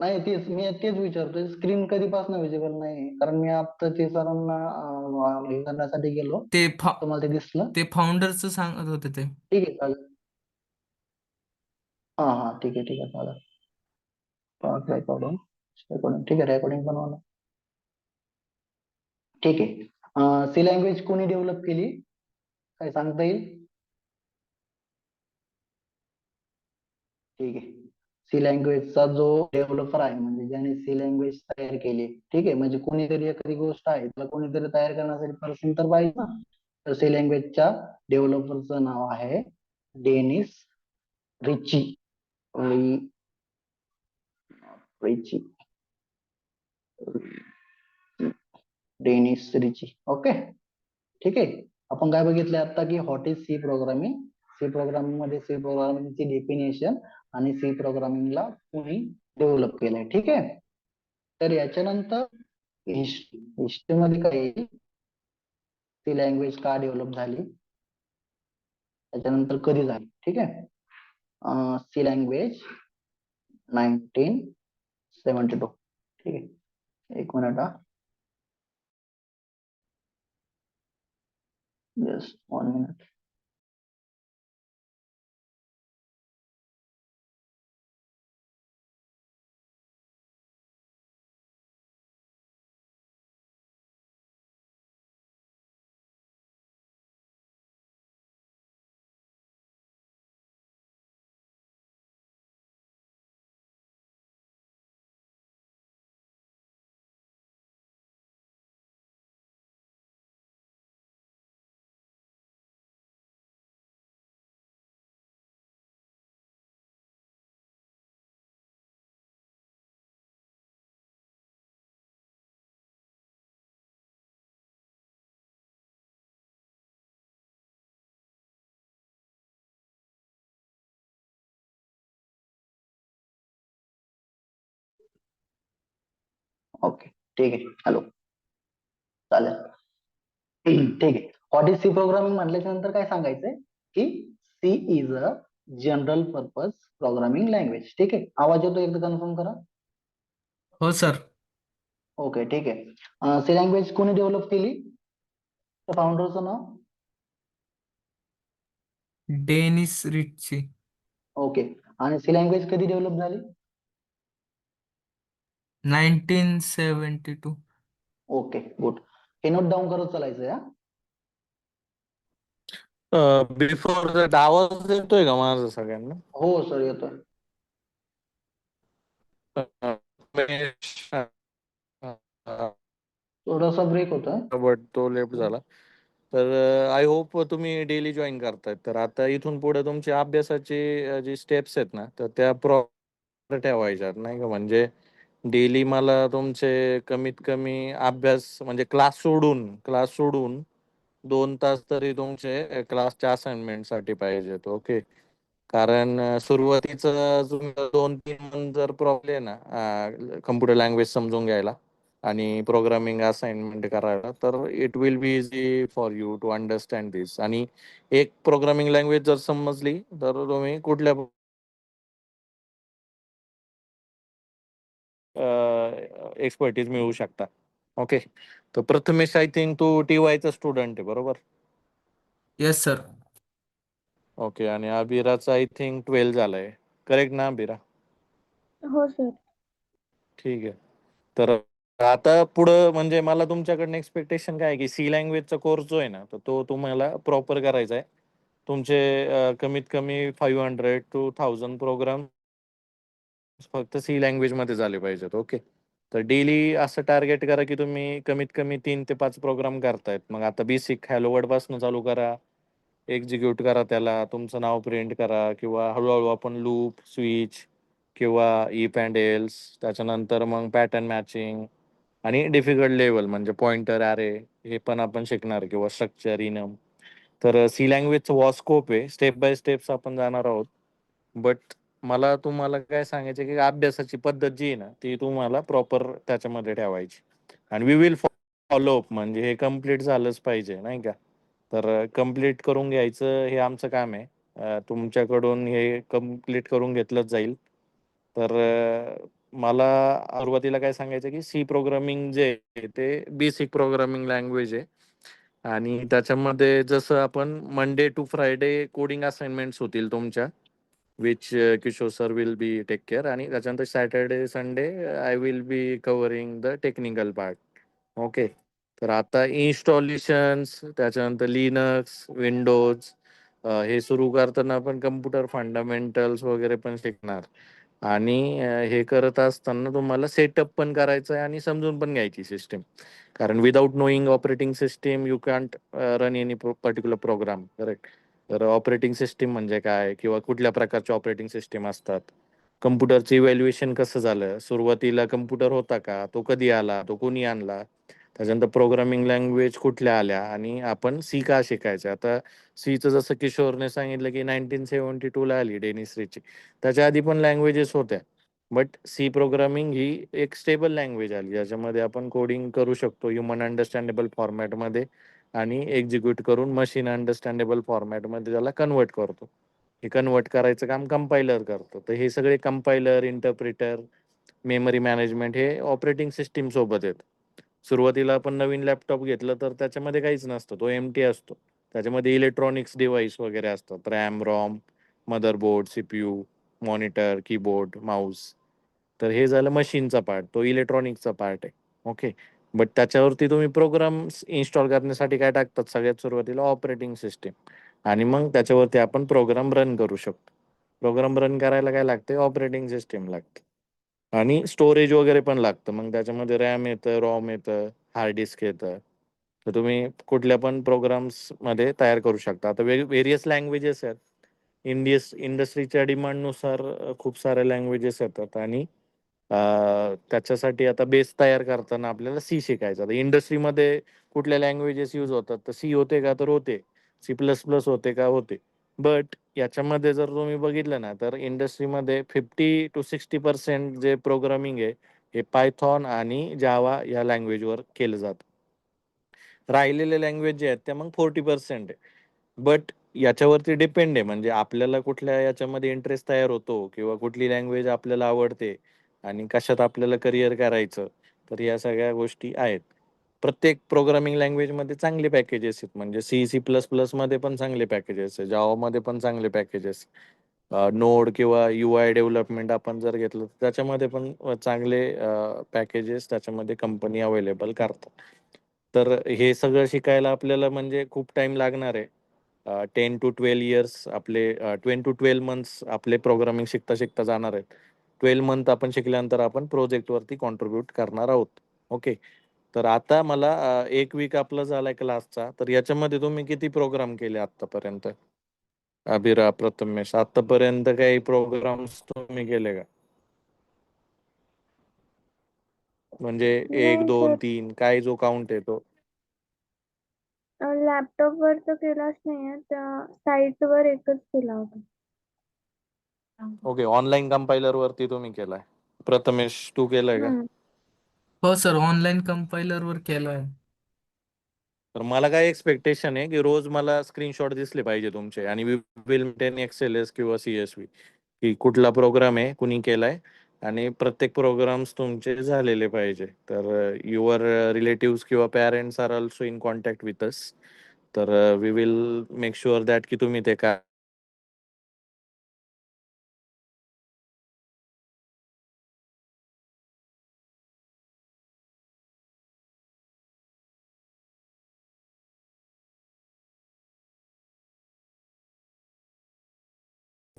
नाही तेच मी तेच विचारतोय, स्क्रीन कधीपासून विजिबल नाही, कारण मी आता ते सरांना हे करण्यासाठी गेलो, ते तुम्हाला ते दिसलं. फाउंडरचं सांगत होते ते. ठीक आहे चालेल. हा ठीक आहे चालेल. रेकॉर्डिंग ठीक आहे, रेकॉर्डिंग बनवलं. ठीक आहे. सी लँग्वेज कोणी डेव्हलप केली, काय सांगता येईल? ठीक आहे. सी लँग्वेजचा जो डेव्हलपर आहे, म्हणजे ज्याने सी लँग्वेज तयार केली, ठीक आहे, म्हणजे कोणीतरी एखादी गोष्ट आहे त्याला कोणीतरी तयार करण्यासाठी पर्सन तर पाहिजे ना. तर सी लँग्वेजच्या डेव्हलपरचं नाव आहे डेनिस रिची. रिची डेनिस रिची. ओके, ठीक आहे. आपण काय बघितलं आता की what is C programming. C programming मध्ये सी प्रोग्रामिंगची डेफिनेशन आणि सी प्रोग्रामिंगला कोणी डेव्हलप केलंय, ठीक आहे. तर याच्यानंतर हिस्ट्री मध्ये काय येईल, सी लँग्वेज का डेव्हलप झाली, त्याच्यानंतर कधी झाली, ठीक आहे. C language 1972. ठीक आहे, एक मिनिट हा. Yes, 1 minute. ओके, ठीक आहे. हॅलो, चालेल. ठीक आहे. व्हॉट इज सी प्रोग्रामिंग म्हटल्याच्या नंतर काय सांगायचंय की C is a general purpose programming language. ठीक आहे, आवाज येतो, एकदा कन्फर्म करा. हो सर. ओके, ठीक आहे. सी लँग्वेज कोणी डेव्हलप केली, फाउंडरचं नाव? डेनिस रिच्ची. ओके. आणि सी लँग्वेज कधी डेव्हलप झाली? 1972. Okay, good. हे नोट डाऊन करत चालायचं हा. बिफोर दॅट आवाज येतोय का माझा सगळ्यांना? हो सर, येतोय. थोडासा ब्रेक होतोय. बट तो लेफ्ट झाला. तर आय होप तुम्ही डेली जॉईन करतायत. तर आता इथून पुढे तुमचे अभ्यासाचे जे स्टेप्स आहेत ना, तर त्या प्रॉपर ठेवायच्यात, नाही का. म्हणजे डेली मला तुमचे कमीत कमी अभ्यास म्हणजे क्लास सोडून 2 तास तरी तुमचे क्लासच्या असाइनमेंटसाठी पाहिजेत. ओके. कारण सुरुवातीचं तुम्ही 2-3 मंथ जर प्रॉब्लेम ना कम्प्युटर लँग्वेज समजून घ्यायला आणि प्रोग्रामिंग असाइनमेंट करायला, तर it will be easy for you to understand this. आणि एक प्रोग्रामिंग लँग्वेज जर समजली तर तुम्ही कुठल्या एक्सपर्टीज मिळवू शकता. ओके. तर प्रथमेश, आय थिंक तू TYचा स्टुडंट आहे, बरोबर? Yes sir. ओके. आणि अभिराचा आय थिंक 12 झालाय, करेक्ट ना अभिरा? हो सर. ठीक आहे. तर आता पुढं म्हणजे मला तुमच्याकडनं एक्सपेक्टेशन काय आहे की सी लँग्वेजचा कोर्स जो आहे ना, तर तो तुम्हाला प्रॉपर करायचा आहे. तुमचे कमीत कमी 500 to 1000 प्रोग्राम फक्त सी लँग्वेजमध्ये झाले पाहिजेत. ओके. तर डेली असं टार्गेट करा की तुम्ही कमीत कमी 3 ते 5 प्रोग्राम करतायत. मग आता बेसिक हॅलो वर्ड पासून चालू करा, एक्झिक्यूट करा त्याला, तुमचं नाव प्रिंट करा, किंवा हळूहळू आपण लूप, स्विच किंवा इफ अँड एल्स, त्याच्यानंतर मग पॅटर्न मॅचिंग आणि डिफिकल्ट लेवल म्हणजे पॉइंटर, ॲरे, हे पण आपण शिकणार, किंवा स्ट्रक्चर, इनम. तर सी लँग्वेजचं स्कोप आहे, स्टेप बाय स्टेप्स आपण जाणार आहोत. बट मला तुम्हाला काय सांगायचं की अभ्यासाची पद्धत जी आहे ना, ती तुम्हाला प्रॉपर त्याच्यामध्ये ठेवायची. आणि वी विल फॉलो अप, म्हणजे हे कम्प्लीट झालंच पाहिजे, नाही का. तर कम्प्लीट करून घ्यायचं हे आमचं काम आहे. तुमच्याकडून हे कम्प्लीट करून घेतलंच जाईल. तर मला सुरुवातीला काय सांगायचं की सी प्रोग्रामिंग जे आहे ते बेसिक प्रोग्रामिंग लँग्वेज आहे. आणि त्याच्यामध्ये जसं आपण Monday to Friday coding assignments होतील तुमच्या, which Kishore sir will be take care, आणि त्याच्यानंतर Saturday Sunday I will be covering the technical part. Okay. तर आता इन्स्टॉलेशन्स, त्याच्यानंतर लिनक्स, विंडोज, हे सुरू करताना आपण कम्प्युटर फंडामेंटल्स वगैरे पण शिकणार. आणि हे करत असताना तुम्हाला सेटअप पण करायचं आहे आणि समजून पण घ्यायची सिस्टीम. कारण without knowing operating system you can't run any particular program. Correct. तर ऑपरेटिंग सिस्टीम म्हणजे काय, किंवा कुठल्या प्रकारचे ऑपरेटिंग सिस्टीम असतात, कम्प्युटरचं इव्हॅल्युएशन कसं झालं, सुरुवातीला कम्प्युटर होता का, तो कधी आला, तो कोणी आणला, त्याच्यानंतर प्रोग्रामिंग लँग्वेज कुठल्या आल्या, आणि आपण सी का शिकायचं. आता सीचं जसं किशोरने सांगितलं की 1972ला आली डेनिस रिची, त्याच्या आधी पण लँग्वेजेस होत्या. बट सी प्रोग्रामिंग ही एक स्टेबल लँग्वेज आली ज्याच्यामध्ये आपण कोडिंग करू शकतो ह्युमन अंडरस्टँडेबल फॉर्मॅटमध्ये, आणि एक्झिक्यूट करून मशीन अंडरस्टँडेबल फॉर्मॅटमध्ये त्याला कन्वर्ट करतो. हे कन्वर्ट करायचं काम कंपायलर करतो. तर हे सगळे कंपायलर, इंटरप्रिटर, मेमरी मॅनेजमेंट हे ऑपरेटिंग सिस्टीम सोबत आहेत. सुरुवातीला आपण नवीन लॅपटॉप घेतलं तर त्याच्यामध्ये काहीच नसतं, तो एम्प्टी असतो. त्याच्यामध्ये इलेक्ट्रॉनिक्स डिव्हाइस वगैरे असतात, RAM, ROM, motherboard, CPU, monitor, keyboard, Mouse. तर हे झालं मशीनचा पार्ट, तो इलेक्ट्रॉनिक्सचा पार्ट आहे. ओके. बट त्याच्यावरती तुम्ही प्रोग्राम इन्स्टॉल करण्यासाठी काय टाकतात, सगळ्यात सुरुवातीला ऑपरेटिंग सिस्टीम, आणि मग त्याच्यावरती आपण प्रोग्राम रन करू शकतो. प्रोग्राम रन करायला काय लागते, ऑपरेटिंग सिस्टीम लागते, आणि स्टोरेज वगैरे पण लागतं. मग त्याच्यामध्ये रॅम येतं, रॉम येतं, हार्ड डिस्क येतं. तर तुम्ही कुठल्या पण प्रोग्राम्समध्ये तयार करू शकता. आता व्हेरियस लँग्वेजेस आहेत. इंडस्ट्रीच्या डिमांडनुसार खूप साऱ्या लँग्वेजेस येतात, आणि त्याच्यासाठी आता बेस तयार करताना आपल्याला सी शिकायचं. आता इंडस्ट्रीमध्ये कुठल्या लँग्वेजेस यूज होतात, तर सी होते का, तर होते. C++ होते का, होते. बट याच्यामध्ये जर तुम्ही बघितलं ना, तर इंडस्ट्रीमध्ये 50% to 60% जे प्रोग्रामिंग आहे हे पायथॉन आणि जावा या लँग्वेजवर केलं जातं. राहिलेले लँग्वेज जे आहेत त्या मग 40% आहे. बट याच्यावरती डिपेंड आहे, म्हणजे आपल्याला कुठल्या याच्यामध्ये इंटरेस्ट तयार होतो, किंवा कुठली लँग्वेज आपल्याला आवडते, आणि कशात आपल्याला करिअर करायचं. तर या सगळ्या गोष्टी आहेत. प्रत्येक प्रोग्रामिंग लँग्वेजमध्ये चांगले पॅकेजेस आहेत, म्हणजे C++ मध्ये पण चांगले पॅकेजेस आहे, जावामध्ये पण चांगले पॅकेजेस, नोड किंवा UI डेव्हलपमेंट आपण जर घेतलं तर त्याच्यामध्ये पण चांगले पॅकेजेस त्याच्यामध्ये कंपनी अवेलेबल करतात. तर हे सगळं शिकायला आपल्याला म्हणजे खूप टाइम लागणार आहे. 10 to 12 इयर्स आपले, 10 to 12 मंथ्स आपले प्रोग्रामिंग शिकता शिकता जाणार आहेत. 12 मंथ आपण शिकल्यानंतर आपण प्रोजेक्टवरती कॉन्ट्रीब्युट करणार आहोत. ओके. तर आता मला 1 वीक आपला झालाय क्लासचा, तर याच्यामध्ये तुम्ही किती प्रोग्राम केले आतापर्यंत? अभिरा, प्रथमेश, आतापर्यंत काही प्रोग्राम्स तुम्ही केले का? म्हणजे 1, नाही 2, सर, 3 काय जो काउंट आहे तो? लॅपटॉपवर तर केलाच नाहीये, त्या साईटवर एकच केला होता. ओके. ऑनलाईन कंपायलर वरती तुम्ही केलाय. प्रथमेश, तू केलाय का? हम्म. हो सर, ऑनलाईन कंपायलरवर केलाय. तर मला काय एक्सपेक्टेशन आहे की रोज मला स्क्रीनशॉट दिसले पाहिजे तुमचे, आणि वी विल मेंटेन XLS किंवा CSV, की कुठला प्रोग्राम आहे, कुणी केलाय, आणि प्रत्येक प्रोग्राम्स तुमचे झालेले पाहिजे. तर युअर रिलेटिव्स किंवा parents are also in contact with us. तर we will make sure that की तुम्ही ते का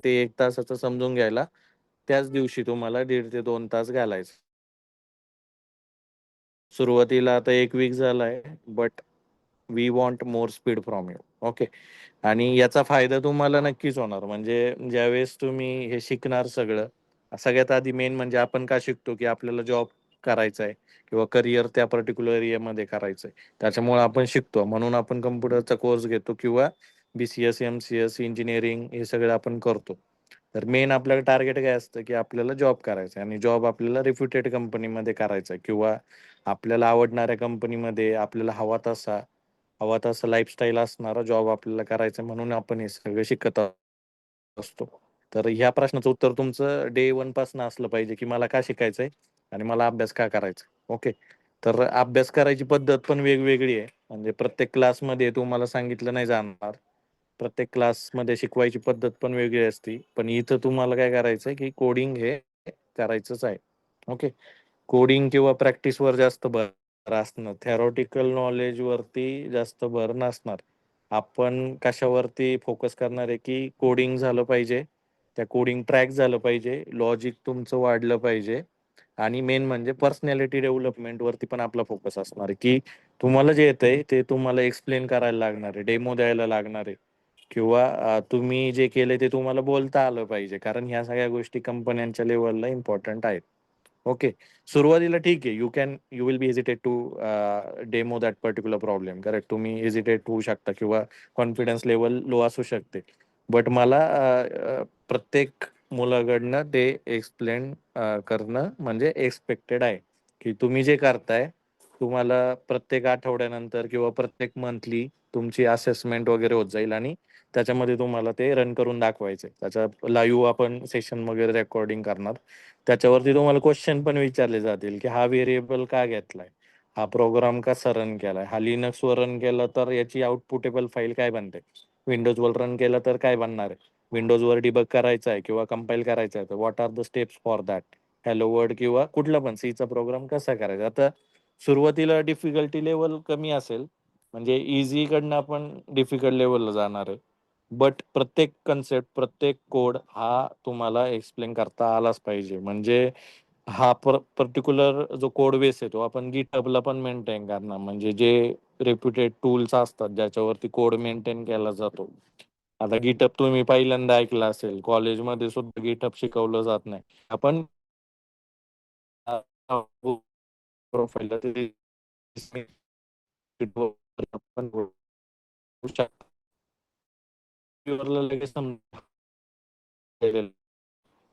ते 1 तासाचं समजून घ्यायला त्याच दिवशी तुम्हाला 1.5 ते 2 तास घालायचं. सुरुवातीला आता 1 वीक झालाय, but we want more speed from you. Okay. आणि याचा फायदा तुम्हाला नक्कीच होणार, म्हणजे ज्यावेळेस तुम्ही हे शिकणार सगळं, सगळ्यात आधी मेन म्हणजे आपण का शिकतो, की आपल्याला जॉब करायचा आहे, किंवा करिअर त्या पर्टिक्युलर एरियामध्ये करायचं आहे. त्याच्यामुळे आपण शिकतो, म्हणून आपण कम्प्युटरचा कोर्स घेतो, किंवा BCS, MCS, इंजिनिअरिंग हे सगळं आपण करतो. तर मेन आपल्याला टार्गेट काय असतं, की आपल्याला जॉब करायचा आहे, आणि जॉब आपल्याला रिप्युटेड कंपनीमध्ये करायचा आहे, किंवा आपल्याला आवडणाऱ्या कंपनीमध्ये आपल्याला हवा तसा लाईफस्टाईल असणारा जॉब आपल्याला करायचा, म्हणून आपण हे सगळं शिकत असतो. तर ह्या प्रश्नाचं उत्तर तुमचं डे 1 पासून असलं पाहिजे, की मला का शिकायचंय आणि मला अभ्यास का करायचा. ओके. तर अभ्यास करायची पद्धत पण वेगवेगळी आहे, म्हणजे प्रत्येक क्लासमध्ये तुम्हाला सांगितलं नाही जाणार. प्रत्येक क्लासमध्ये शिकवायची पद्धत पण वेगळी असते. पण इथं तुम्हाला काय करायचं आहे की कोडिंग हे करायचंच आहे. ओके. कोडिंग किंवा प्रॅक्टिसवर जास्त भर असणार, थेरॉटिकल नॉलेज वरती जास्त भर नसणार. आपण कशावरती फोकस करणार आहे की कोडिंग झालं पाहिजे, त्या कोडिंग ट्रॅक झालं पाहिजे, लॉजिक तुमचं वाढलं पाहिजे आणि मेन म्हणजे पर्सनॅलिटी डेव्हलपमेंट वरती पण आपला फोकस असणार आहे की तुम्हाला जे येतंय ते तुम्हाला एक्सप्लेन करायला लागणार आहे, डेमो द्यायला लागणार आहे किंवा तुम्ही जे केलंय ते तुम्हाला बोलता आलं पाहिजे, कारण ह्या सगळ्या गोष्टी कंपन्यांच्या लेवलला इम्पॉर्टंट आहेत. ओके. सुरुवातीला ठीक आहे, you will be hesitate to demo that particular problem, correct. तुम्ही हेजिटेट होऊ शकता किंवा कॉन्फिडन्स लेवल लो असू शकते. बट मला प्रत्येक मुलाकडनं ते एक्सप्लेन करणं म्हणजे एक्सपेक्टेड आहे की तुम्ही जे करताय तुम्हाला प्रत्येक आठवड्यानंतर किंवा प्रत्येक मंथली तुमची असेसमेंट वगैरे होत जाईल आणि त्याच्यामध्ये तुम्हाला ते रन करून दाखवायचे. त्याच्या लाईव्ह आपण सेशन वगैरे रेकॉर्डिंग करणार. त्याच्यावरती तुम्हाला क्वेश्चन पण विचारले जातील की हा व्हेरिएबल का घेतलाय, हा प्रोग्राम कसा रन केलाय, हा लिनक्सवर रन केला तर याची आउटपुटेबल फाईल काय बनते, विंडोजवर रन केलं तर काय बनणार आहे, विंडोजवर डिबग करायचा आहे किंवा कंपाईल करायचा आहे तर what are the steps for that, hello world किंवा कुठला पण सीचा प्रोग्राम कसा करायचा. आता सुरुवातीला डिफिकल्टी लेवल कमी असेल, म्हणजे इझी कडनं आपण डिफिकल्ट लेवलला जाणार आहे. बट प्रत्येक कन्सेप्ट, प्रत्येक कोड हा तुम्हाला एक्सप्लेन करता आलाच पाहिजे. म्हणजे हा पर्टिक्युलर जो कोड बेस आहे तो आपण गिटहबला पण मेंटेन करणार, म्हणजे जे रेप्युटेड टूल्स असतात ज्याच्यावरती कोड मेंटेन केला जातो. आता गिटहब तुम्ही पहिल्यांदा ऐकलं असेल, कॉलेजमध्ये सुद्धा गिटहब शिकवलं जात नाही. आपण प्रोफाईल आपण बघू शकतो. लगेच समजेल.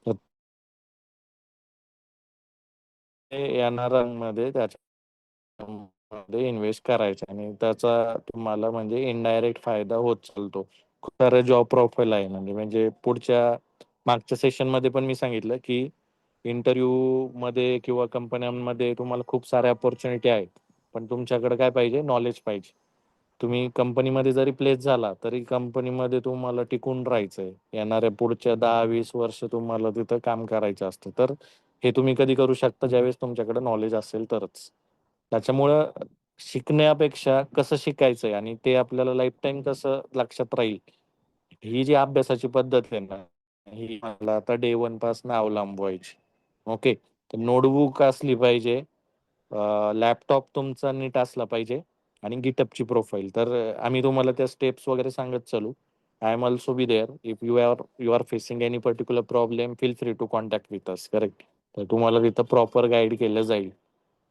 तर ते येणाऱ्यांमध्ये त्याच्यामध्ये इन्व्हेस्ट करायचं आणि त्याचा तुम्हाला म्हणजे इनडायरेक्ट फायदा होत चालतो. खूप सारे जॉब प्रोफाईल आहे, म्हणजे पुढच्या मागच्या सेशनमध्ये पण मी सांगितलं की इंटरव्ह्यू मध्ये किंवा कंपन्यांमध्ये तुम्हाला खूप साऱ्या अपॉर्च्युनिटी आहेत, पण तुमच्याकडे काय पाहिजे, नॉलेज पाहिजे. तुम्ही कंपनीमध्ये जरी प्लेस झाला तरी कंपनीमध्ये तुम्हाला टिकून राहायचंय, येणाऱ्या पुढच्या 10-20 वर्ष तुम्हाला तिथं काम करायचं असतं. तर हे तुम्ही कधी करू शकता, ज्यावेळेस तुमच्याकडे नॉलेज असेल तरच. त्याच्यामुळं शिकण्यापेक्षा कसं शिकायचंय आणि ते आपल्याला लाईफ टाईम कसं लक्षात राहील, ही जी अभ्यासाची पद्धत आहे ना, ही मला आता डे वन पासून अवलंबवायची. ओके. तर नोटबुक असली पाहिजे, लॅपटॉप तुमचा नीट असला पाहिजे आणि गिटअपची प्रोफाईल. तर आम्ही तुम्हाला त्या स्टेप्स वगैरे सांगत चालू. I am also be there if you are facing any particular problem, feel free to contact with us, correct. तर तुम्हाला तिथं प्रॉपर गाईड केलं जाईल,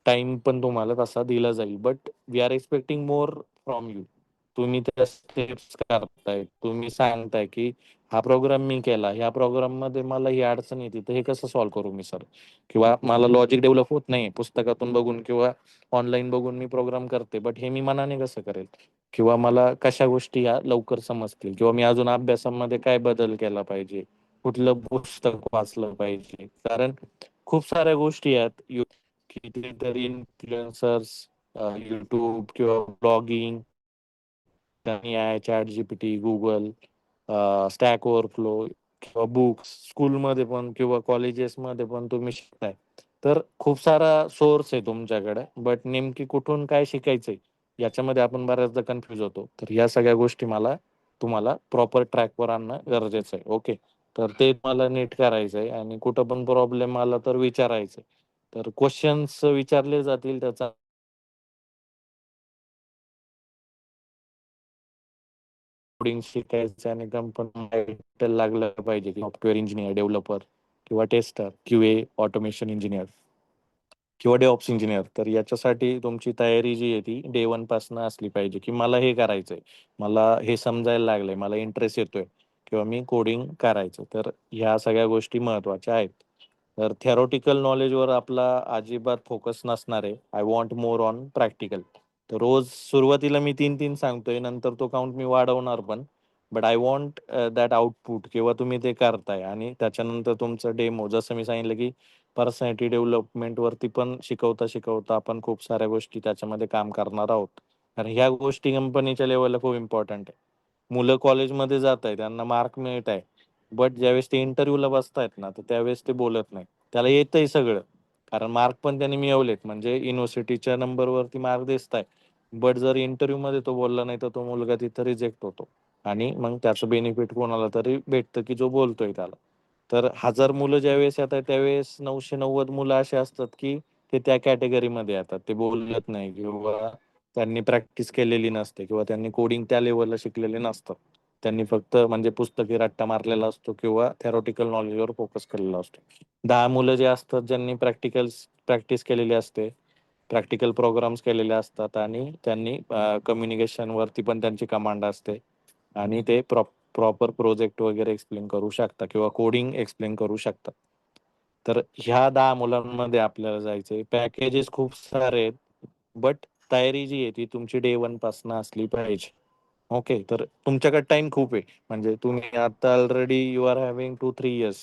टाइम पण तुम्हाला तसा दिला जाईल. But we are expecting more from you. तुम्ही त्या स्टेप्स करताय, तुम्ही सांगताय की हा प्रोग्राम मी केला, ह्या प्रोग्राम मध्ये मला ही अडचण येते तर हे कसं सॉल्व्ह करू मी सर, किंवा मला लॉजिक डेव्हलप होत नाही पुस्तकातून बघून किंवा ऑनलाईन बघून मी प्रोग्राम करते, बट हे मी मनाने कसं करेल, किंवा मला कशा गोष्टी या लवकर समजतील, किंवा मी अजून अभ्यासामध्ये काय बदल केला पाहिजे, कुठलं पुस्तक वाचलं पाहिजे. कारण खूप साऱ्या गोष्टी आहेत, कितीतरी इन्फ्लुएन्सर्स, युट्यूब किंवा blogging, chat GPT, Google, stack overflow किंवा बुक्स, स्कूलमध्ये पण किंवा कॉलेजेसमध्ये पण तुम्ही शिकताय. तर खूप सारा सोर्स आहे तुमच्याकडे, बट नेमकी कुठून काय शिकायचंय याच्यामध्ये आपण बऱ्याचदा कन्फ्युज होतो. तर या सगळ्या गोष्टी तुम्हाला प्रॉपर ट्रॅकवर आणणं गरजेचं आहे. ओके. तर ते मला नीट करायचंय आणि कुठं पण प्रॉब्लेम आला तर विचारायचंय. तर क्वेश्चन्स विचारले जातील, त्याचा कोडिंग शिकायचं आणि कंपनी लागलं पाहिजे, सॉफ्टवेअर इंजिनियर, डेव्हलपर किंवा टेस्टर, क्यूए, ऑटोमेशन इंजिनियर किंवा डेव्हऑप्स इंजिनियर. तर याच्यासाठी तुमची तयारी जी आहे ती डे वन पासून असली पाहिजे की मला हे करायचंय, मला हे समजायला लागलंय, मला इंटरेस्ट येतोय किंवा मी कोडिंग करायचं. तर ह्या सगळ्या गोष्टी महत्वाच्या आहेत. तर थेरॉटिकल नॉलेजवर आपला अजिबात फोकस नसणार आहे. I want more on practical. तर रोज सुरुवातीला मी 3-3 सांगतोय, नंतर तो काउंट मी वाढवणार पण. But I want that output, किंवा तुम्ही ते करताय आणि त्याच्यानंतर तुमचं डेमो, जसं मी सांगितलं की पर्सनॅलिटी डेव्हलपमेंट वरती पण शिकवता शिकवता आपण खूप साऱ्या गोष्टी त्याच्यामध्ये काम करणार आहोत. कारण ह्या गोष्टी कंपनीच्या लेवलला खूप इम्पॉर्टंट आहे. मुलं कॉलेजमध्ये जात आहे, त्यांना मार्क मिळत आहे, बट ज्यावेळेस ते इंटरव्ह्यूला बसतायत ना, तर त्यावेळेस ते बोलत नाही. त्याला येतंय सगळं, कारण मार्क पण त्यांनी मिळवलेत, म्हणजे युनिव्हर्सिटीच्या नंबरवरती मार्क दिसताय. बट जर इंटरव्ह्यू मध्ये तो बोलला नाही, तर तो मुलगा तिथं रिजेक्ट होतो. आणि मग त्याचं बेनिफिट कोणाला तरी भेटतं, की जो बोलतोय त्याला. तर 1000 मुलं ज्यावेळेस येतात, त्यावेळेस 990 मुलं असे असतात, की ते त्या कॅटेगरीमध्ये येतात. ते बोलत नाही, किंवा त्यांनी प्रॅक्टिस केलेली नसते, किंवा त्यांनी कोडिंग त्या लेवलला शिकलेले नसतात. त्यांनी फक्त म्हणजे पुस्तकी रट्टा मारलेला असतो, किंवा थेरॉटिकल नॉलेजवर फोकस केलेला असतो. 10 मुलं जे असतात, ज्यांनी प्रॅक्टिस केलेली असते, प्रॅक्टिकल प्रोग्राम्स केलेले असतात, आणि त्यांनी कम्युनिकेशन वरती पण त्यांची कमांड असते, आणि ते प्रॉपर प्रोजेक्ट वगैरे एक्सप्लेन करू शकतात, किंवा कोडिंग एक्सप्लेन करू शकतात. तर ह्या 10 मुलांमध्ये आपल्याला जायचंय. पॅकेजेस खूप सारे आहेत, बट तयारी जी आहे ती तुमची डे 1 पासून असली पाहिजे. ओके, तर तुमच्याकडे टाइम खूप आहे. म्हणजे तुम्ही आता already you are having 2-3 years.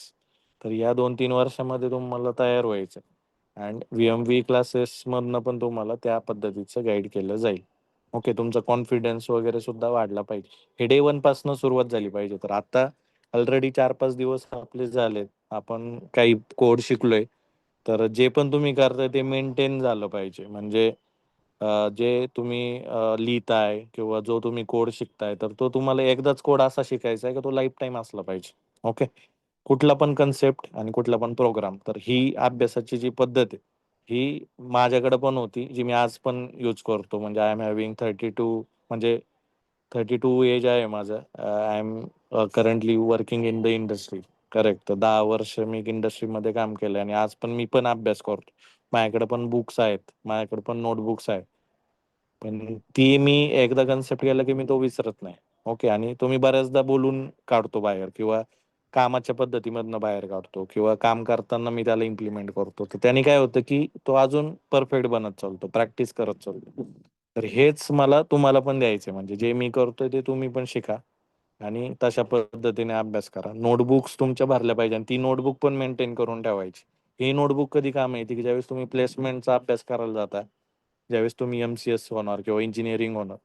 तर या 2-3 वर्षामध्ये तुम्हाला तयार व्हायचं. अँड VMV क्लासेस मधनं पण तुम्हाला त्या पद्धतीचं गाईड केलं जाईल. ओके, तुमचा कॉन्फिडन्स वगैरे सुद्धा वाढला पाहिजे. हे डे 1 पासून सुरुवात झाली पाहिजे. तर आता ऑलरेडी 4-5 दिवस आपले झालेत. आपण काही कोड शिकलोय. तर जे पण तुम्ही करताय ते मेंटेन झालं पाहिजे. म्हणजे जे तुम्ही लिहिताय, किंवा जो तुम्ही कोड शिकताय, तर तो तुम्हाला एकदाच कोड असा शिकायचा आहे, की तो लाईफ टाईम असला पाहिजे. ओके. कुठला पण कन्सेप्ट आणि कुठला पण प्रोग्राम, तर ही अभ्यासाची जी पद्धत आहे, ही माझ्याकडे पण होती, जी मी आज पण यूज करतो. म्हणजे आय एम हॅव्हिंग 32, म्हणजे 32 एज आहे माझं. I am currently working in the industry. Correct. तर 10 वर्ष मी इंडस्ट्रीमध्ये काम केलं, आणि आज पण मी पण अभ्यास करतो. माझ्याकडे पण बुक्स आहेत, माझ्याकडे पण नोटबुक्स आहेत. पण ती मी एकदा कन्सेप्ट केला, की मी तो विसरत नाही. ओके. आणि तो मी बऱ्याचदा बोलून काढतो बाहेर, किंवा कामाच्या पद्धतीमधनं बाहेर काढतो, किंवा काम करताना मी त्याला इम्प्लिमेंट करतो. तर त्याने काय होतं, की तो अजून परफेक्ट बनत चालतो, प्रॅक्टिस करत चालतो. तर हेच मला तुम्हाला पण द्यायचं, म्हणजे जे मी करतोय ते तुम्ही पण शिका, आणि तशा पद्धतीने अभ्यास करा. नोटबुक्स तुमच्या भरल्या पाहिजे, आणि ती नोटबुक पण मेंटेन करून ठेवायची. ही नोटबुक कधी काम येते, की ज्यावेळेस तुम्ही प्लेसमेंटचा अभ्यास करायला जाता, ज्यावेळेस तुम्ही MCS होणार, किंवा इंजिनिअरिंग होणार,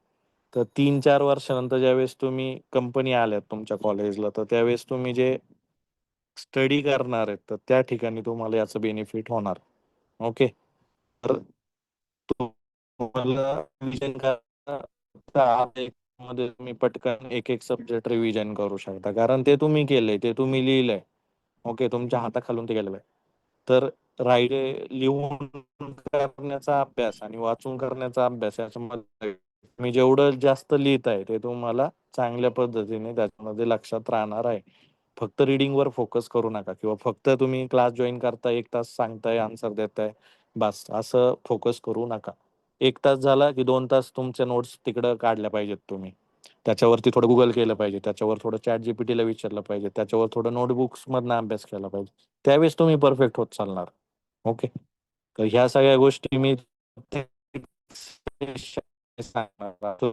तर 3-4 वर्षानंतर ज्यावेळेस तुम्ही कंपनी आल्यात तुमच्या कॉलेजला, तर त्यावेळेस तुम्ही जे स्टडी करणार आहेत, तर त्या ठिकाणी तुम्हाला याचं बेनिफिट होणार. ओके. तर तुम्हाला रिव्हिजन मध्ये तुम्ही पटकन एक एक सब्जेक्ट रिव्हिजन करू शकता, कारण ते तुम्ही केलंय, ते तुम्ही लिहिलंय. ओके, तुमच्या हाताखालून ते गेलेलं आहे. तर लिहून करण्याचा अभ्यास आणि वाचून करण्याचा अभ्यास याच्यामध्ये तुम्ही जेवढं जास्त लिहित आहे, ते तुम्हाला चांगल्या पद्धतीने त्याच्यामध्ये लक्षात राहणार आहे. फक्त रीडिंगवर फोकस करू नका, किंवा फक्त तुम्ही क्लास जॉईन करताय, 1 तास सांगताय, आन्सर देताय, बस असं फोकस करू नका. 1 तास झाला, की 2 तास तुमच्या नोट्स तिकडं काढल्या पाहिजेत तुम्ही. त्याच्यावरती थोडं गुगल केलं पाहिजे, त्याच्यावर थोडं ChatGPTला विचारलं पाहिजे, त्याच्यावर थोडं नोटबुक्स मधनं अभ्यास केला पाहिजे. त्यावेळेस तुम्ही परफेक्ट होत चालणार. ओके. तर ह्या सगळ्या गोष्टी मी सांगणार.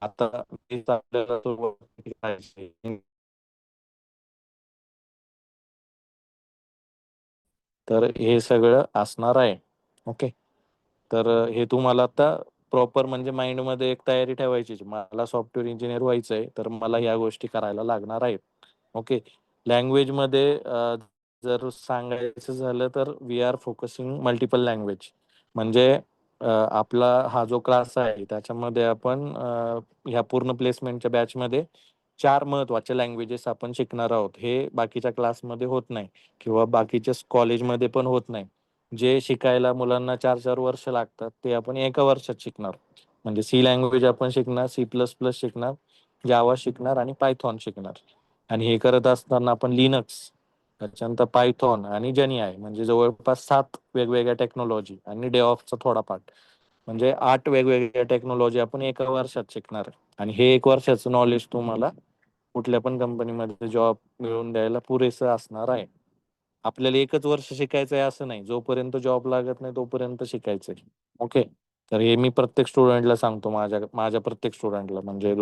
आता तेच आपल्याला सुरुवात करायची. तर हे सगळं असणार आहे. ओके. तर हे तुम्हाला आता प्रॉपर म्हणजे माइंडमध्ये एक तयारी ठेवायची. मला सॉफ्टवेअर इंजिनियर व्हायचं आहे, तर मला ह्या गोष्टी करायला लागणार आहेत. ओके. लँग्वेजमध्ये जर सांगायचं झालं, तर we are focusing multiple language. म्हणजे आपला हा जो क्लास आहे, त्याच्यामध्ये आपण ह्या पूर्ण प्लेसमेंटच्या बॅचमध्ये 4 महत्त्वाच्या लँग्वेजेस आपण शिकणार आहोत. हे बाकीच्या क्लासमध्ये होत नाही, किंवा बाकीच्या कॉलेजमध्ये पण होत नाही. जे शिकायला मुलांना 4-4 वर्ष लागतात, ते आपण एका वर्षात शिकणार. म्हणजे सी लँग्वेज आपण शिकणार, C++ शिकणार, जावा शिकणार, आणि पायथॉन शिकणार. आणि हे करत असताना आपण लिनक्स, त्याच्यानंतर पायथॉन आणि जेनीआय, म्हणजे जवळपास 7 वेगवेगळ्या टेक्नॉलॉजी, आणि डेव्हऑप्सचा थोडा पार्ट, म्हणजे 8 वेगवेगळ्या टेक्नॉलॉजी आपण एका वर्षात शिकणार आहे. आणि हे 1 वर्षाचं नॉलेज तुम्हाला कुठल्या पण कंपनीमध्ये जॉब मिळवून द्यायला पुरेसं असणार आहे. आपल्याला 1च वर्ष शिकायचं आहे असं नाही. जोपर्यंत जॉब लागत नाही तोपर्यंत शिकायचं आहे. ओके. तर हे मी प्रत्येक स्टुडंटला सांगतो, माझ्या माझ्या प्रत्येक स्टुडंटला, म्हणजे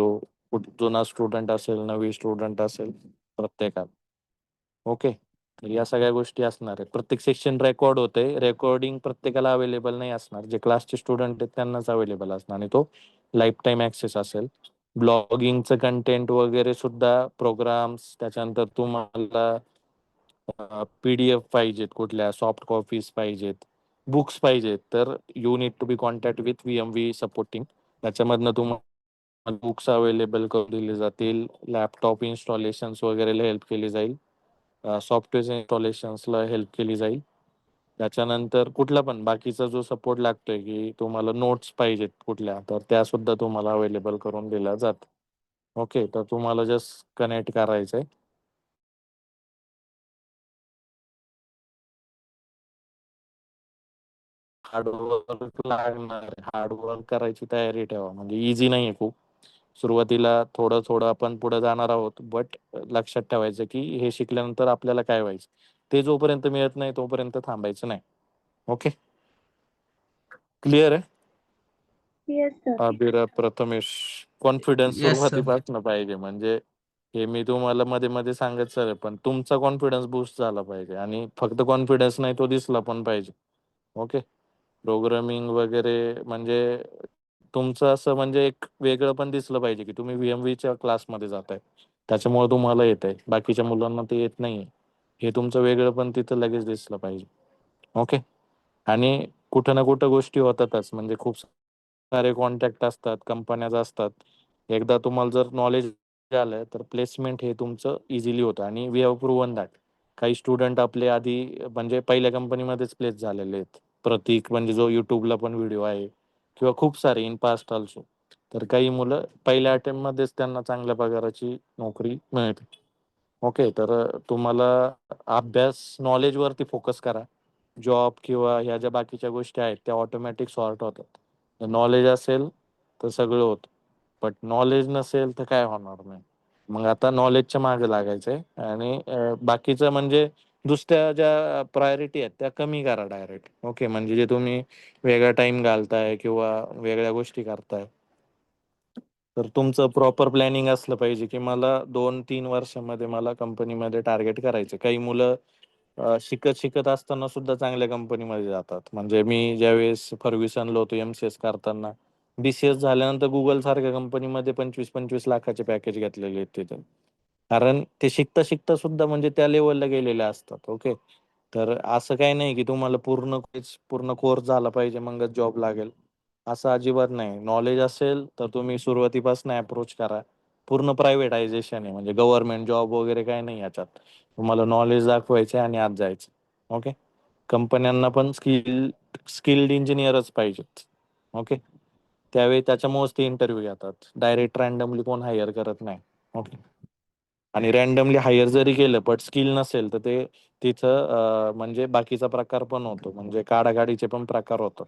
जुना स्टुडंट असेल, नवी स्टुडंट असेल, प्रत्येकाला. ओके. तर या सगळ्या गोष्टी असणार आहेत. प्रत्येक सेक्शन रेकॉर्ड होते. रेकॉर्डिंग प्रत्येकाला अवेलेबल नाही असणार. जे क्लासचे स्टुडंट आहेत त्यांनाच अवेलेबल असणार, आणि तो लाईफ टाईम ॲक्सेस असेल. ब्लॉगिंगचं कंटेंट वगैरे सुद्धा प्रोग्राम्स, त्याच्यानंतर तुम्हाला PDF पाहिजेत, कुठल्या सॉफ्ट कॉपीज पाहिजेत, बुक्स पाहिजेत, तर you need to be contact with VMV supporting. त्याच्यामधनं तुम्हाला बुक्स अवेलेबल करून दिले जातील, लॅपटॉप इन्स्टॉलेशन्स वगैरेला हेल्प केली जाईल, सॉफ्टवेअर इन्स्टॉलेशन्सला हेल्प केली जाईल. त्याच्यानंतर कुठला पण बाकीचा जो सपोर्ट लागतोय, की तुम्हाला नोट्स पाहिजेत कुठल्या, तर त्या सुद्धा तुम्हाला अवेलेबल करून दिल्या जातात. ओके, तर तुम्हाला जस्ट कनेक्ट करायचंय. हार्डवर्क लागणार, हार्डवर्क करायची तयारी ठेवा, म्हणजे इझी नाहीये खूप. सुरुवातीला थोडं थोडं आपण पुढे जाणार आहोत, बट लक्षात ठेवायचं की हे शिकल्यानंतर आपल्याला काय व्हायचं, ते जोपर्यंत मिळत नाही तोपर्यंत थांबायचं नाही. ओके, क्लिअर आहे? Yes sir. Abhira, Prathamesh, confidence yes sir. सुरुवातीपासून पाहिजे. म्हणजे हे मी तुम्हाला मध्ये मध्ये सांगत सर, पण तुमचा कॉन्फिडन्स बूस्ट झाला पाहिजे, आणि फक्त कॉन्फिडन्स नाही, तो दिसला पण पाहिजे. ओके, प्रोग्रामिंग वगैरे म्हणजे तुमचं असं म्हणजे एक वेगळं पण दिसलं पाहिजे, की तुम्ही VMVच्या क्लासमध्ये जाताय, त्याच्यामुळे तुम्हाला येत आहे, बाकीच्या मुलांना ते येत नाही. हे तुमचं वेगळं पण तिथं लगेच दिसलं पाहिजे. ओके, आणि कुठं ना कुठं गोष्टी होतातच, म्हणजे खूप सारे कॉन्टॅक्ट असतात, कंपन्याज असतात. एकदा तुम्हाला जर नॉलेज आलं तर प्लेसमेंट हे तुमचं इझिली होतं, आणि वी हॅव प्रूव्हन दॅट. काही स्टुडंट आपले आधी म्हणजे पहिल्या कंपनीमध्येच प्लेस झालेले आहेत. प्रतीक म्हणजे जो युट्यूबला पण व्हिडिओ आहे, किंवा खूप सारे इन पास्ट ऑल्सो. तर काही मुलं पहिल्या अटेम्प्ट मध्येच त्यांना चांगल्या पगाराची नोकरी मिळते. ओके, तर तुम्हाला अभ्यास नॉलेजवरती फोकस करा. जॉब किंवा ह्या ज्या बाकीच्या गोष्टी आहेत त्या ऑटोमॅटिक सॉर्ट होतात. नॉलेज असेल तर सगळं होतं, बट नॉलेज नसेल तर काय होणार नाही. मग आता नॉलेजच्या मागे लागायचंय, आणि बाकीचं म्हणजे दुसऱ्या ज्या प्रायोरिटी आहेत त्या कमी करा डायरेक्ट. ओके, म्हणजे जे तुम्ही वेगळा टाइम घालताय किंवा वेगळ्या गोष्टी करताय, तर तुमचं प्रॉपर प्लॅनिंग असलं पाहिजे, की मला 2-3 वर्षामध्ये मला कंपनीमध्ये टार्गेट करायचं. काही मुलं शिकत शिकत असताना सुद्धा चांगल्या कंपनीमध्ये जातात. म्हणजे मी ज्यावेळेस फर्ग्युसनला होतो MCS करताना, BCS झाल्यानंतर गुगल सारख्या कंपनीमध्ये 25-25 लाखाचे पॅकेज घेतलेले आहेत तिथे. कारण ते शिकता शिकता सुद्धा म्हणजे त्या लेवलला गेलेले असतात. ओके, तर असं काही नाही की तुम्हाला पूर्ण कोर्स झाला पाहिजे मगच जॉब लागेल, असं अजिबात नाही. नॉलेज असेल तर तुम्ही सुरुवातीपासून अप्रोच करा. पूर्ण प्रायव्हेटायझेशन आहे, म्हणजे गव्हर्नमेंट जॉब वगैरे काही नाही याच्यात. तुम्हाला नॉलेज दाखवायचे आणि आत जायचं. ओके, कंपन्यांना पण स्किल्ड इंजिनियरच पाहिजेत. ओके, त्यावेळी त्याच्यामुळेच ते इंटरव्ह्यू घेतात, डायरेक्ट रँडमली कोण हायर करत नाही. ओके, आणि रँडमली हायर जरी केलं बट स्किल नसेल तर ते तिथं म्हणजे बाकीचा प्रकार पण होतो, म्हणजे काडागाडीचे पण प्रकार होतात.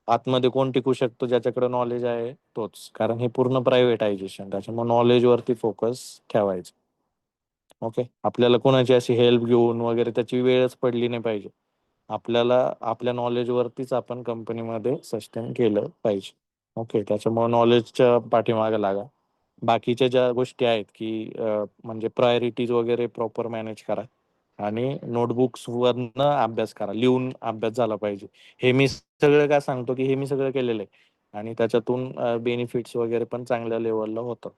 आतमध्ये कोण टिकू शकतो, ज्याच्याकडे नॉलेज आहे तोच, कारण हे पूर्ण प्रायव्हेटायझेशन, त्याच्यामुळे नॉलेजवरती फोकस ठेवायचं. ओके, आपल्याला कोणाची अशी हेल्प घेऊन वगैरे त्याची वेळच पडली नाही पाहिजे. आपल्याला आपल्या नॉलेजवरतीच आपण कंपनीमध्ये सस्टेन केलं पाहिजे. ओके, त्याच्यामुळे नॉलेजच्या पाठीमागे लागा. बाकीच्या ज्या गोष्टी आहेत की म्हणजे प्रायोरिटीज वगैरे प्रॉपर मॅनेज करा, आणि नोटबुक्स वरनं अभ्यास करा, लिहून अभ्यास झाला पाहिजे. हे मी सगळं काय सांगतो की हे मी सगळं केलेलं आहे, आणि त्याच्यातून बेनिफिट्स वगैरे पण चांगल्या लेवलला होतात.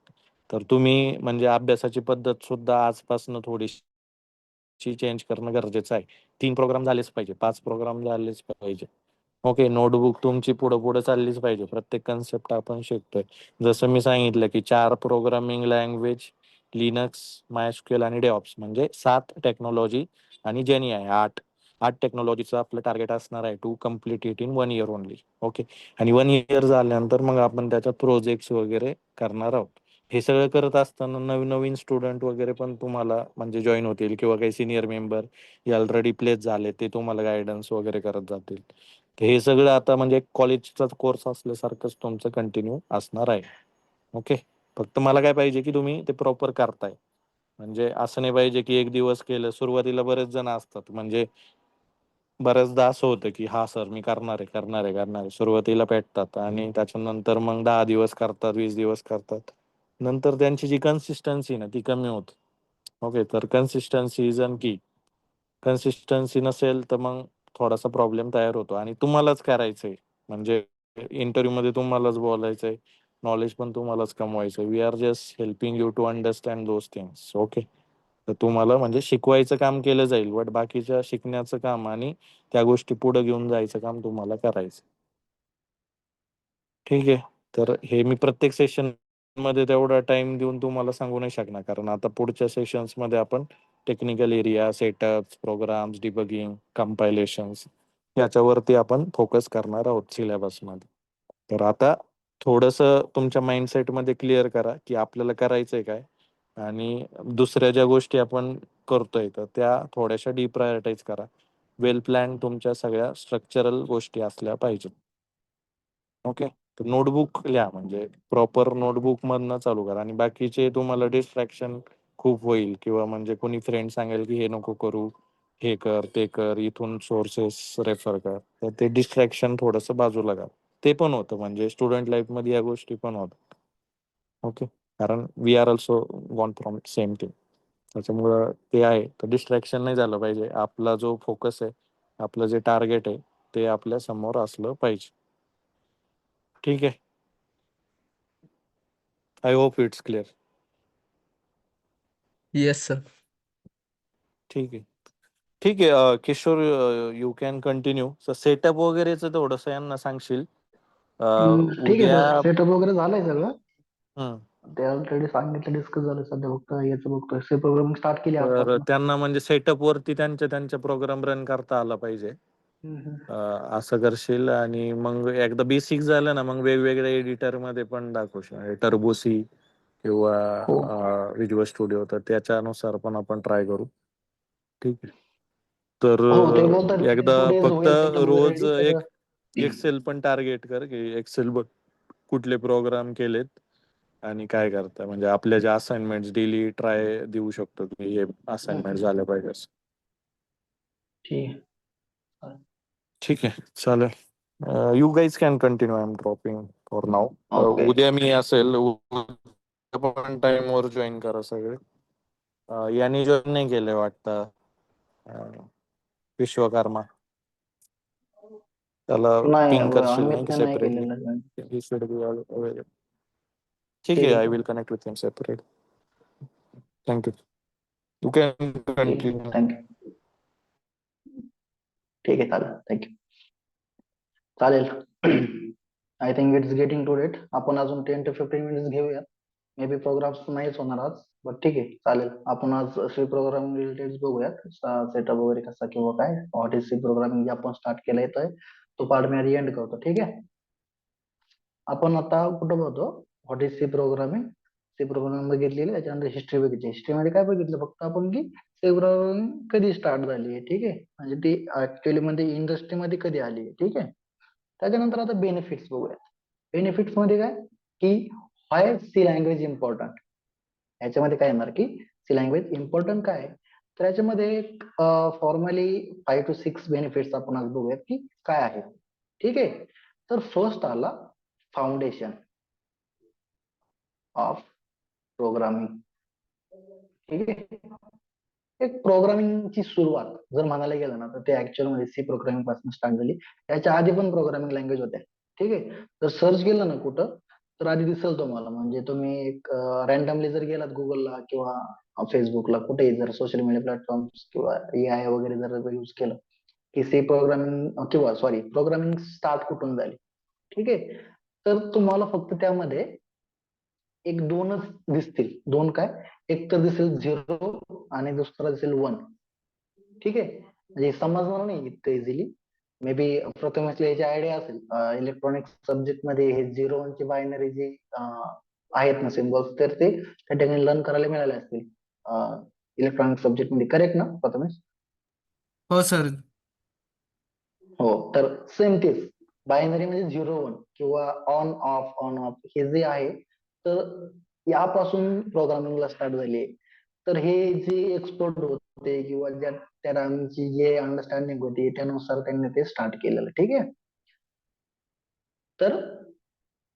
तर तुम्ही म्हणजे अभ्यासाची पद्धत सुद्धा आजपासून थोडीशी चेंज करणं गरजेचं आहे. 3 प्रोग्राम झालेच पाहिजे, 5 प्रोग्राम झालेच पाहिजे. ओके, नोटबुक तुमची पुढं पुढं चाललीच पाहिजे. प्रत्येक कन्सेप्ट आपण शिकतोय. जसं मी सांगितलं की 4 प्रोग्रामिंग लँग्वेज, लिनक्स, MySQL आणि डेव्हऑप्स, म्हणजे 7 टेक्नॉलॉजी, आणि जेनी आहे 8 टेक्नॉलॉजीचं आपलं टार्गेट असणार आहे to complete it in 1 year only. Okay, आणि 1 इयर झाल्यानंतर मग आपण त्याच्यात प्रोजेक्ट्स वगैरे करणार आहोत. हे सगळं करत असताना नवीन नवीन स्टुडंट वगैरे पण तुम्हाला म्हणजे जॉईन होतील, किंवा काही सिनियर मेंबर हे ऑलरेडी प्लेस झाले ते तुम्हाला गायडन्स वगैरे करत जातील. तर हे सगळं आता म्हणजे कॉलेजचा कोर्स असल्यासारखंच तुमचं कंटिन्यू असणार आहे. ओके, फक्त मला काय पाहिजे की तुम्ही ते प्रॉपर करताय. म्हणजे असं नाही पाहिजे की एक दिवस केलं. सुरुवातीला बरेच जण असतात, म्हणजे बऱ्याचदा असं होतं की हा सर मी करणार आहे सुरुवातीला पेटतात, आणि त्याच्यानंतर मग 10 दिवस करतात, 20 दिवस करतात, नंतर त्यांची जी कन्सिस्टन्सी ना ती कमी होते. ओके, तर कन्सिस्टन्सी इज अन की. कन्सिस्टन्सी नसेल तर मग थोडासा प्रॉब्लेम तयार होतो, आणि तुम्हालाच करायचंय, म्हणजे इंटरव्ह्यू मध्ये तुम्हालाच बोलायचंय, नॉलेज पण तुम्हालाच कमवायचं. We are just helping you to understand those things. Okay. तर तुम्हाला म्हणजे शिकवायचं काम केलं जाईल, बट बाकीच्या शिकण्याचं काम आणि त्या गोष्टी पुढे घेऊन जायचं काम तुम्हाला करायचं. ठीक आहे. तर हे मी प्रत्येक सेशन मध्ये तेवढा टाइम देऊन तुम्हाला सांगू नाही शकणार, कारण आता पुढच्या सेशन्स मध्ये आपण technical area, setups, programs, debugging, compilations याच्यावरती आपण फोकस करणार आहोत सिलेबसमध्ये. तर आता थोडंसं तुमच्या माइंडसेटमध्ये क्लिअर करा की आपल्याला करायचंय काय, आणि दुसऱ्या ज्या गोष्टी आपण करतोय तर त्या थोड्याशा डिप्रायोरिटाईज करा. वेल प्लॅन तुमच्या सगळ्या स्ट्रक्चरल गोष्टी असल्या पाहिजेत. ओके. तर नोटबुक लिहा, म्हणजे प्रॉपर नोटबुक मधनं चालू करा. आणि बाकीचे तुम्हाला डिस्ट्रॅक्शन खूप होईल, किंवा म्हणजे कोणी फ्रेंड सांगेल की हे नको करू, हे कर, ते कर, इथून सोर्सेस रेफर कर, तर ते डिस्ट्रॅक्शन थोडंसं बाजूला करा. ते पण होतं, म्हणजे स्टुडंट लाईफ मध्ये या गोष्टी पण होतात. ओके. कारण we are also gone from same thing. त्याच्यामुळं ते आहे, तर डिस्ट्रॅक्शन नाही झालं पाहिजे. आपला जो फोकस आहे, आपलं जे टार्गेट आहे, ते आपल्या समोर असलं पाहिजे. ठीक आहे. I hope it's clear. Yes sir. ठीक आहे. ठीक आहे. Kishore, you can continue. Setup वगैरेचं थोडंसं यांना सांगशील. ठीक आहे उद्या. सर, सेटअप वगैरे झालंय सगळं. हं. ते ऑलरेडी सांगितलं, डिस्कस झालं. सध्या फक्त याचं बघतोय, सी प्रोग्रामिंग स्टार्ट केली तर आजपासून. त्यांना म्हणजे सेटअप वरती त्यांच्या प्रोग्राम रन करता आला पाहिजे. असं करशील. आणि मग एकदा बेसिक झालं ना, मग वेगवेगळ्या एडिटर मध्ये पण दाखवशील, टर्बोसी किंवा हो व्हिज्युअल स्टुडिओ, तर त्याच्यानुसार पण आपण ट्राय करू. ठीक आहे. तर हो, ते बोलतात एकदा 2 days फक्त होईल त्याच्यामध्ये रोज रेडी एक सगळं. एक्सेल पण टार्गेट कर, की एक्सेल बघ कुठले प्रोग्राम केलेत आणि काय करता. म्हणजे आपल्या ज्या असाइनमेंट डेली ट्राय देऊ शकतो की हे असाइनमेंट झाल्या पाहिजे असं. ठीक आहे. ठीक आहे. चालेल. You guys can continue. I am dropping for now. Okay. उद्या मी असेल. उद्या पण टाइम वर जॉईन करा सगळे. यांनी जॉईन नाही केलंय वाटतं, विश्वकर्मा. त्याला नाही, पिंग करशील नाही की अमितने नाही सेपरेटली. केलेलं. ठीक आहे. ठीक आय आहे. Will connect with him separate. Thank you. You can ठीक आहे. कंटिन्यू. थँक्यू. ठीक आहे, चालेल. थँक्यू. चालेल. I think it's getting too late. आपण अजून 10 to 15 मिनिट्स घेऊया. मे बी प्रोग्राम्स नाहीच होणार आज, बट ठीक आहे, चालेल. आपण आज सी प्रोग्रामिंग रिलेटेड बघूयात. सेटअप वगैरे कसा किंवा काय, व्हॉट इज सी प्रोग्रामिंग जे आपण स्टार्ट केलं येतोय, तो पार्ट मी आधी एंड करतो. ठीक आहे. आपण आता कुठं बघतो, what is C programming. C programming बघितलेली, त्याच्यानंतर हिस्ट्री बघितली. हिस्ट्रीमध्ये काय बघितलं फक्त आपण, की सी प्रोग्रामिंग कधी स्टार्ट झाली आहे. ठीक आहे. म्हणजे ती ऍक्च्युअली मध्ये इंडस्ट्रीमध्ये कधी आली आहे. ठीक आहे. त्याच्यानंतर आता बेनिफिट्स बघूया. बेनिफिट्स मध्ये काय, की व्हाय सी लँग्वेज इम्पॉर्टंट. याच्यामध्ये काय येणार, की सी लँग्वेज इम्पॉर्टंट काय आहे? तर याच्यामध्ये फॉर्मली 5 to 6 बेनिफिट्स आपण आज बघूयात की काय आहे. ठीक आहे. तर फर्स्ट आला फाउंडेशन ऑफ प्रोग्रामिंग. ठीक आहे. एक प्रोग्रामिंगची सुरुवात जर म्हणायला गेलं ना, तर ते ऍक्च्युअल मध्ये सी प्रोग्रामिंग पासून स्टार्ट झाली. त्याच्या आधी पण प्रोग्रामिंग लँग्वेज होत्या. ठीक आहे. जर सर्च केलं ना कुठं, तर आधी दिसेल तुम्हाला. म्हणजे तुम्ही एक रॅन्डमली जर गेलात गुगलला किंवा फेसबुकला, कुठेही जर सोशल मीडिया प्लॅटफॉर्म किंवा AI वगैरे जर युज केलं, की सी प्रोग्रामिंग किंवा सॉरी प्रोग्रामिंग स्टार्ट कुठून झाली. ठीक आहे. तर तुम्हाला फक्त त्यामध्ये एक दोनच दिसतील. दोन काय, एक तर दिसेल 0 आणि दुसरा दिसेल 1. ठीक आहे. म्हणजे समजणार नाही इतकं इझिली. मे बी प्रथमेशला याची आयडिया असेल. इलेक्ट्रॉनिक्स सब्जेक्ट मध्ये हे 0-1 ची बायनरी जी आहेत ना सिम्बॉल्स, तर ते त्या ठिकाणी लर्न करायला मिळाले असतील इलेक्ट्रॉनिक सब्जेक्ट मध्ये. करेक्ट ना प्रथमेश? हो सर. हो. तर सेम तेच बायनरी म्हणजे 0-1 किंवा ऑन ऑफ हे जे आहे, तर यापासून प्रोग्रामिंगला स्टार्ट झाली. तर हे जे एक्सपर्ट होते किंवा ज्या त्या रामची जे अंडरस्टँडिंग होती, त्यानुसार त्यांनी ते स्टार्ट केलेलं. ठीक आहे. तर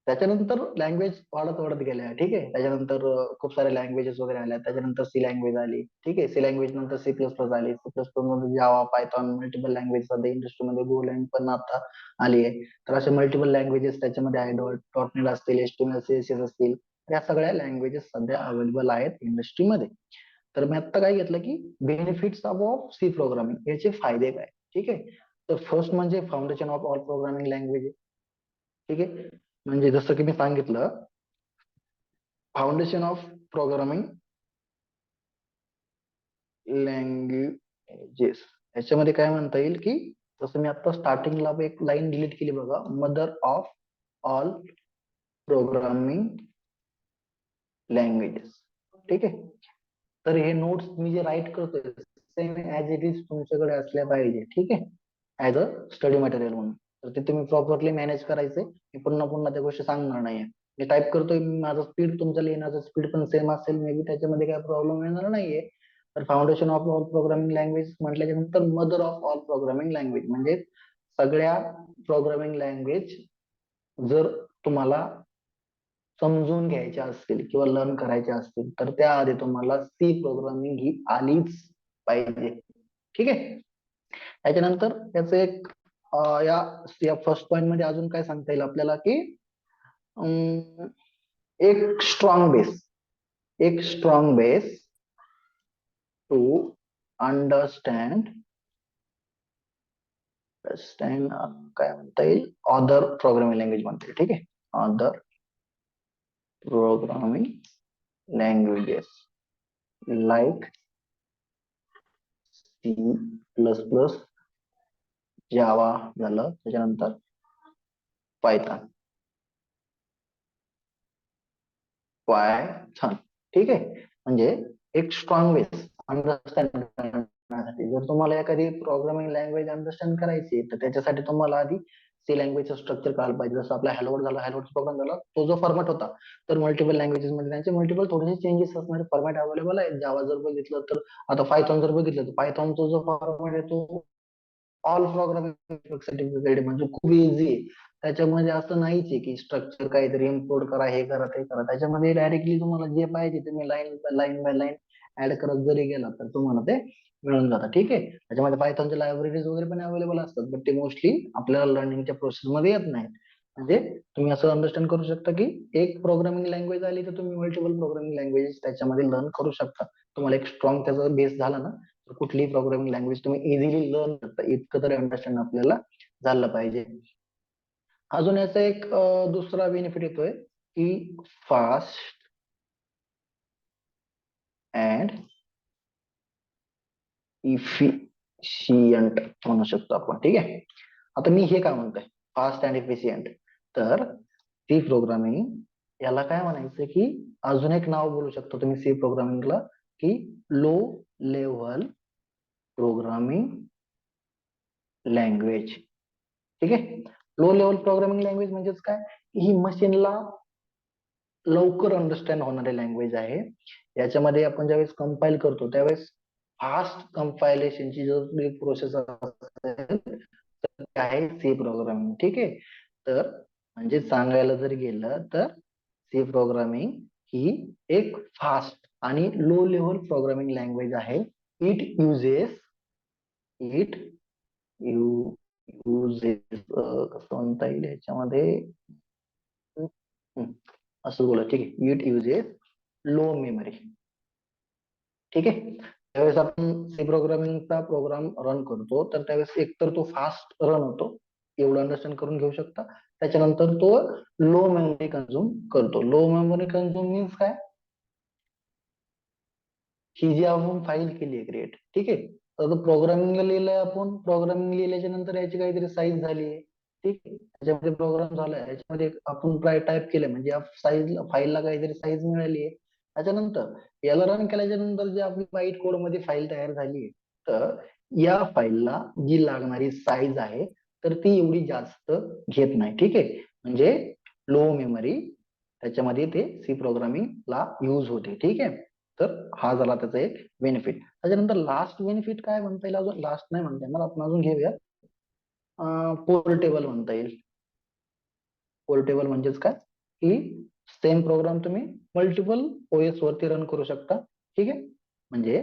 त्याच्यानंतर लँग्वेज वाढत वाढत गेल्या, ठीक आहे. त्याच्यानंतर खूप सारे लँग्वेजेस वगैरे आल्या. त्याच्यानंतर सी लँग्वेज आली, ठीक आहे. सी लँग्वेज नंतर सी प्लस प्लस आली. सी प्लस प्लस नंतर जावा, पायथॉन, मल्टिपल लँग्वेज सध्या इंडस्ट्रीमध्ये गोलँड पण आता आली आहे. तर असे मल्टिपल लँग्वेजेस त्याच्यामध्ये आहे. डॉट असतील, HTML, CSS असतील, या सगळ्या लँग्वेजेस सध्या अवेलेबल आहेत इंडस्ट्रीमध्ये. तर मी आता काय घेतलं key benefits of C programming, याचे फायदे काय, ठीक आहे. तर फर्स्ट म्हणजे foundation of all programming language, ठीक आहे. म्हणजे जसं की मी सांगितलं, फाउंडेशन ऑफ प्रोग्रामिंग लँग्वेजेस, याच्यामध्ये काय म्हणता येईल की जसं मी आता स्टार्टिंगला एक लाईन डिलीट केली बघा, mother of all programming languages, ठीक आहे. तर हे नोट्स मी जे राईट करतोय सेम ऍज इट इज तुमच्याकडे असल्या पाहिजे, ठीक आहे, ऍज अ स्टडी मटेरियल म्हणून. तर ते तुम्ही प्रॉपरली मॅनेज करायचे. मी पुन्हा पुन्हा त्या गोष्टी सांगणार नाहीये. मी टाईप करतोय, माझं स्पीड तुमच्या लिहिण्याचं स्पीड पण सेम असेल, मे बी त्याच्यामध्ये काही प्रॉब्लेम येणार नाहीये. तर foundation of all programming language म्हटल्याच्या नंतर mother of all programming language म्हणजे सगळ्या प्रोग्रामिंग लँग्वेज जर तुम्हाला समजून घ्यायच्या असतील किंवा लर्न करायच्या असतील तर त्याआधी तुम्हाला सी प्रोग्रामिंग ही आलीच पाहिजे, ठीक आहे. त्याच्यानंतर याचं एक या फर्स्ट पॉइंट मध्ये अजून काय सांगता येईल आपल्याला की एक स्ट्रॉंग बेस टू अंडरस्टँड काय म्हणता येईल, अदर प्रोग्रामिंग लँग्वेज म्हणता येईल, ठीक आहे. Other programming languages like C plus plus, Java झालं, त्याच्यानंतर पायथन, ठीक आहे. म्हणजे एक स्ट्रॉंग बेस अंडरस्टँड करण्यासाठी. जर तुम्हाला एखादी प्रोग्रामिंग लँग्वेज अंडरस्टँड करायची तर त्याच्यासाठी तुम्हाला आधी सी लँग्वेजचं स्ट्रक्चर कळायला पाहिजे. जसं आपला हॅलो वर्ल्ड झाला, हॅलो वर्ल्ड प्रोग्राम झाला, तो जो फॉर्मॅट होता, तर मल्टिपल लँग्वेजेस मध्ये त्यांचे मल्टिपल थोडेसे चेंजेस असणारे फॉर्मॅट अवेलेबल आहे. जावा जर बघितलं तर, आता पायथॉन जर बघितलं तर पायथॉनचा जो फॉर्मॅट आहे तो ऑल प्रोग्रामिंग सर्टिफिकेट म्हणजे खूप इझी आहे. त्याच्यामध्ये असं नाहीच आहे की स्ट्रक्चर काहीतरी इम्पोर्ट करा, हे करा, ते करा. त्याच्यामध्ये डायरेक्टली तुम्हाला जे पाहिजे तुम्ही लाईन बाय लाईन ऍड करत जरी गेला तर तुम्हाला ते मिळून जातं, ठीक आहे. त्याच्यामध्ये पायथॉनच्या लायब्ररीज वगैरे पण अवेलेबल असतात, बट ते मोस्टली आपल्याला लर्निंगच्या प्रोसेस मध्ये येत नाही. म्हणजे तुम्ही असं अंडरस्टँड करू शकता की एक प्रोग्रामिंग लँग्वेज आली तर तुम्ही मल्टिपल प्रोग्रामिंग लँग्वेजेस त्याच्यामध्ये लर्न करू शकता. तुम्हाला एक स्ट्रॉंग त्याचा बेस झाला ना, तर कुठलीही प्रोग्रामिंग लँग्वेज तुम्ही इझिली लर्न करता. इतकं तरी अंडरस्टँड आपल्याला झालं पाहिजे. अजून याचा एक दुसरा बेनिफिट येतोय की फास्ट अँड इफिशियंट म्हणू शकतो आपण, ठीक आहे. आता मी हे काय म्हणतोय, फास्ट अँड इफिशियंट, तर सी प्रोग्रामिंग याला काय म्हणायचं की अजून एक नाव बोलू शकतो तुम्ही सी प्रोग्रामिंगला की लो लेव्हल प्रोग्रामिंग लँग्वेज, ठीक आहे. लो लेवल प्रोग्रामिंग लँग्वेज म्हणजेच काय, ही मशीनला लवकर अंडरस्टँड होणारी लँग्वेज आहे. याच्यामध्ये आपण ज्यावेळेस कंपाईल करतो त्यावेळेस फास्ट कंपायलेशनची जो प्रोसेस असेल तर ते आहे सी प्रोग्रामिंग, ठीक आहे. तर म्हणजे सांगायला जर गेलं तर सी प्रोग्रामिंग ही एक फास्ट आणि लो लेवल प्रोग्रामिंग लँग्वेज आहे. इट युजेस कसं म्हणता येईल ह्याच्यामध्ये, असं बोला, ठीक आहे. इट युजेस लो मेमरी, ठीक आहे. त्यावेळेस आपण सी प्रोग्रामिंगचा प्रोग्राम रन करतो तर त्यावेळेस एकतर तो फास्ट रन होतो, एवढं अंडरस्टँड करून घेऊ शकता. त्याच्यानंतर तो लो मेमरी कंझ्युम करतो. लो मेमरी कंझ्युम मीन्स काय, ही जी आपण फाईल केली आहे क्रिएट, ठीक आहे. तर प्रोग्रामिंगला लिहिलंय आपण, प्रोग्रामिंग लिहिल्याच्या नंतर याची काहीतरी साईज झाली आहे, ठीक आहे. त्याच्यामध्ये प्रोग्राम झालाय, याच्यामध्ये आपण टाईप केलं म्हणजे या साईज फाईलला काहीतरी साईज मिळाली आहे. त्याच्यानंतर याला रन केल्याच्या नंतर जी आपली व्हाईट कोड मध्ये फाईल तयार झाली आहे, तर या फाईलला जी लागणारी साईज आहे तर ती एवढी जास्त घेत नाही, ठीक आहे. म्हणजे लो मेमरी त्याच्यामध्ये ते सी प्रोग्रामिंगला यूज होते, ठीक आहे. तर हा झाला त्याचा एक बेनिफिट. त्याच्यानंतर लास्ट बेनिफिट काय म्हणता येईल, अजून लास्ट नाही म्हणता येणार, आपण अजून घेऊया. पोर्टेबल म्हणता येईल. पोर्टेबल म्हणजेच काय, की सेम प्रोग्राम तुम्ही मल्टिपल ओएस वरती रन करू शकता. ठीक आहे. म्हणजे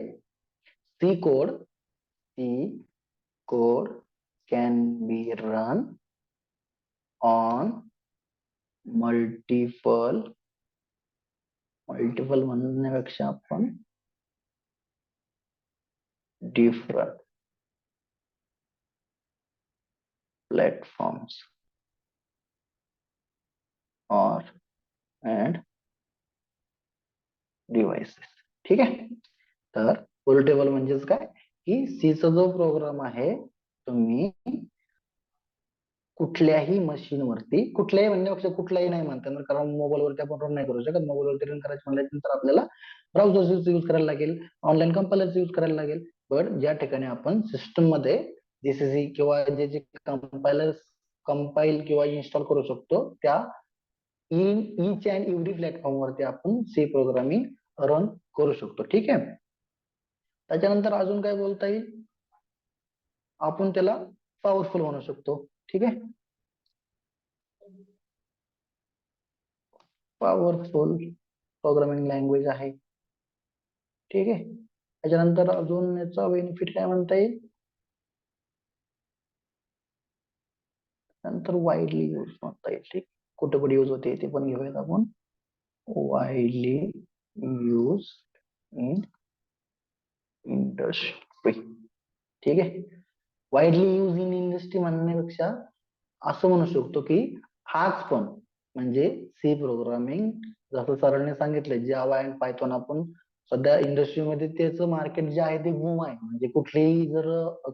C code can be run on multiple म्हणण्यापेक्षा आपण डिफरंट प्लॅटफॉर्म्स और अँड डिव्हाइसेस. ठीक आहे. तर पोर्टेबल म्हणजेच काय की सीचा जो प्रोग्राम आहे तुम्ही कुठल्याही मशीन वरती, कुठल्याही म्हणण्यापेक्षा कुठलाही नाही म्हणता येणार, कारण मोबाईल वरती आपण रन नाही करू शकत. मोबाईल वरती रन करायचं म्हटल्यानंतर आपल्याला ब्राउझर यूज करायला लागेल, ऑनलाईन कंपायलर यूज करायला लागेल. पण ज्या ठिकाणी आपण सिस्टम मध्ये जीसीसी किंवा जे कंपायलर कंपाईल किंवा इन्स्टॉल करू शकतो त्या ईच अँड एव्हरी प्लॅटफॉर्म वरती आपण सी प्रोग्रामिंग रन करू शकतो. ठीक आहे. त्याच्यानंतर अजून काय बोलता येईल, आपण त्याला पॉवरफुल म्हणू शकतो. ठीक आहे. पॉवरफुल प्रोग्रामिंग लँग्वेज आहे. ठीक आहे. त्याच्यानंतर अजून याचा बेनिफिट काय म्हणता येईल, नंतर वाईडली यूज म्हणता येईल. ठीक, कुठे कुठे यूज होते ते पण घेऊयात आपण. Widely use in industry. ठीक आहे. वाईडली यूज इन इंडस्ट्री म्हणण्यापेक्षा असं म्हणू शकतो की हाच पण म्हणजे सी प्रोग्रामिंग, जसं सरांनी सांगितलं जावा अँड पायथॉन, आपण सध्या इंडस्ट्रीमध्ये त्याचं मार्केट जे आहे ते बूम आहे. म्हणजे कुठलीही जर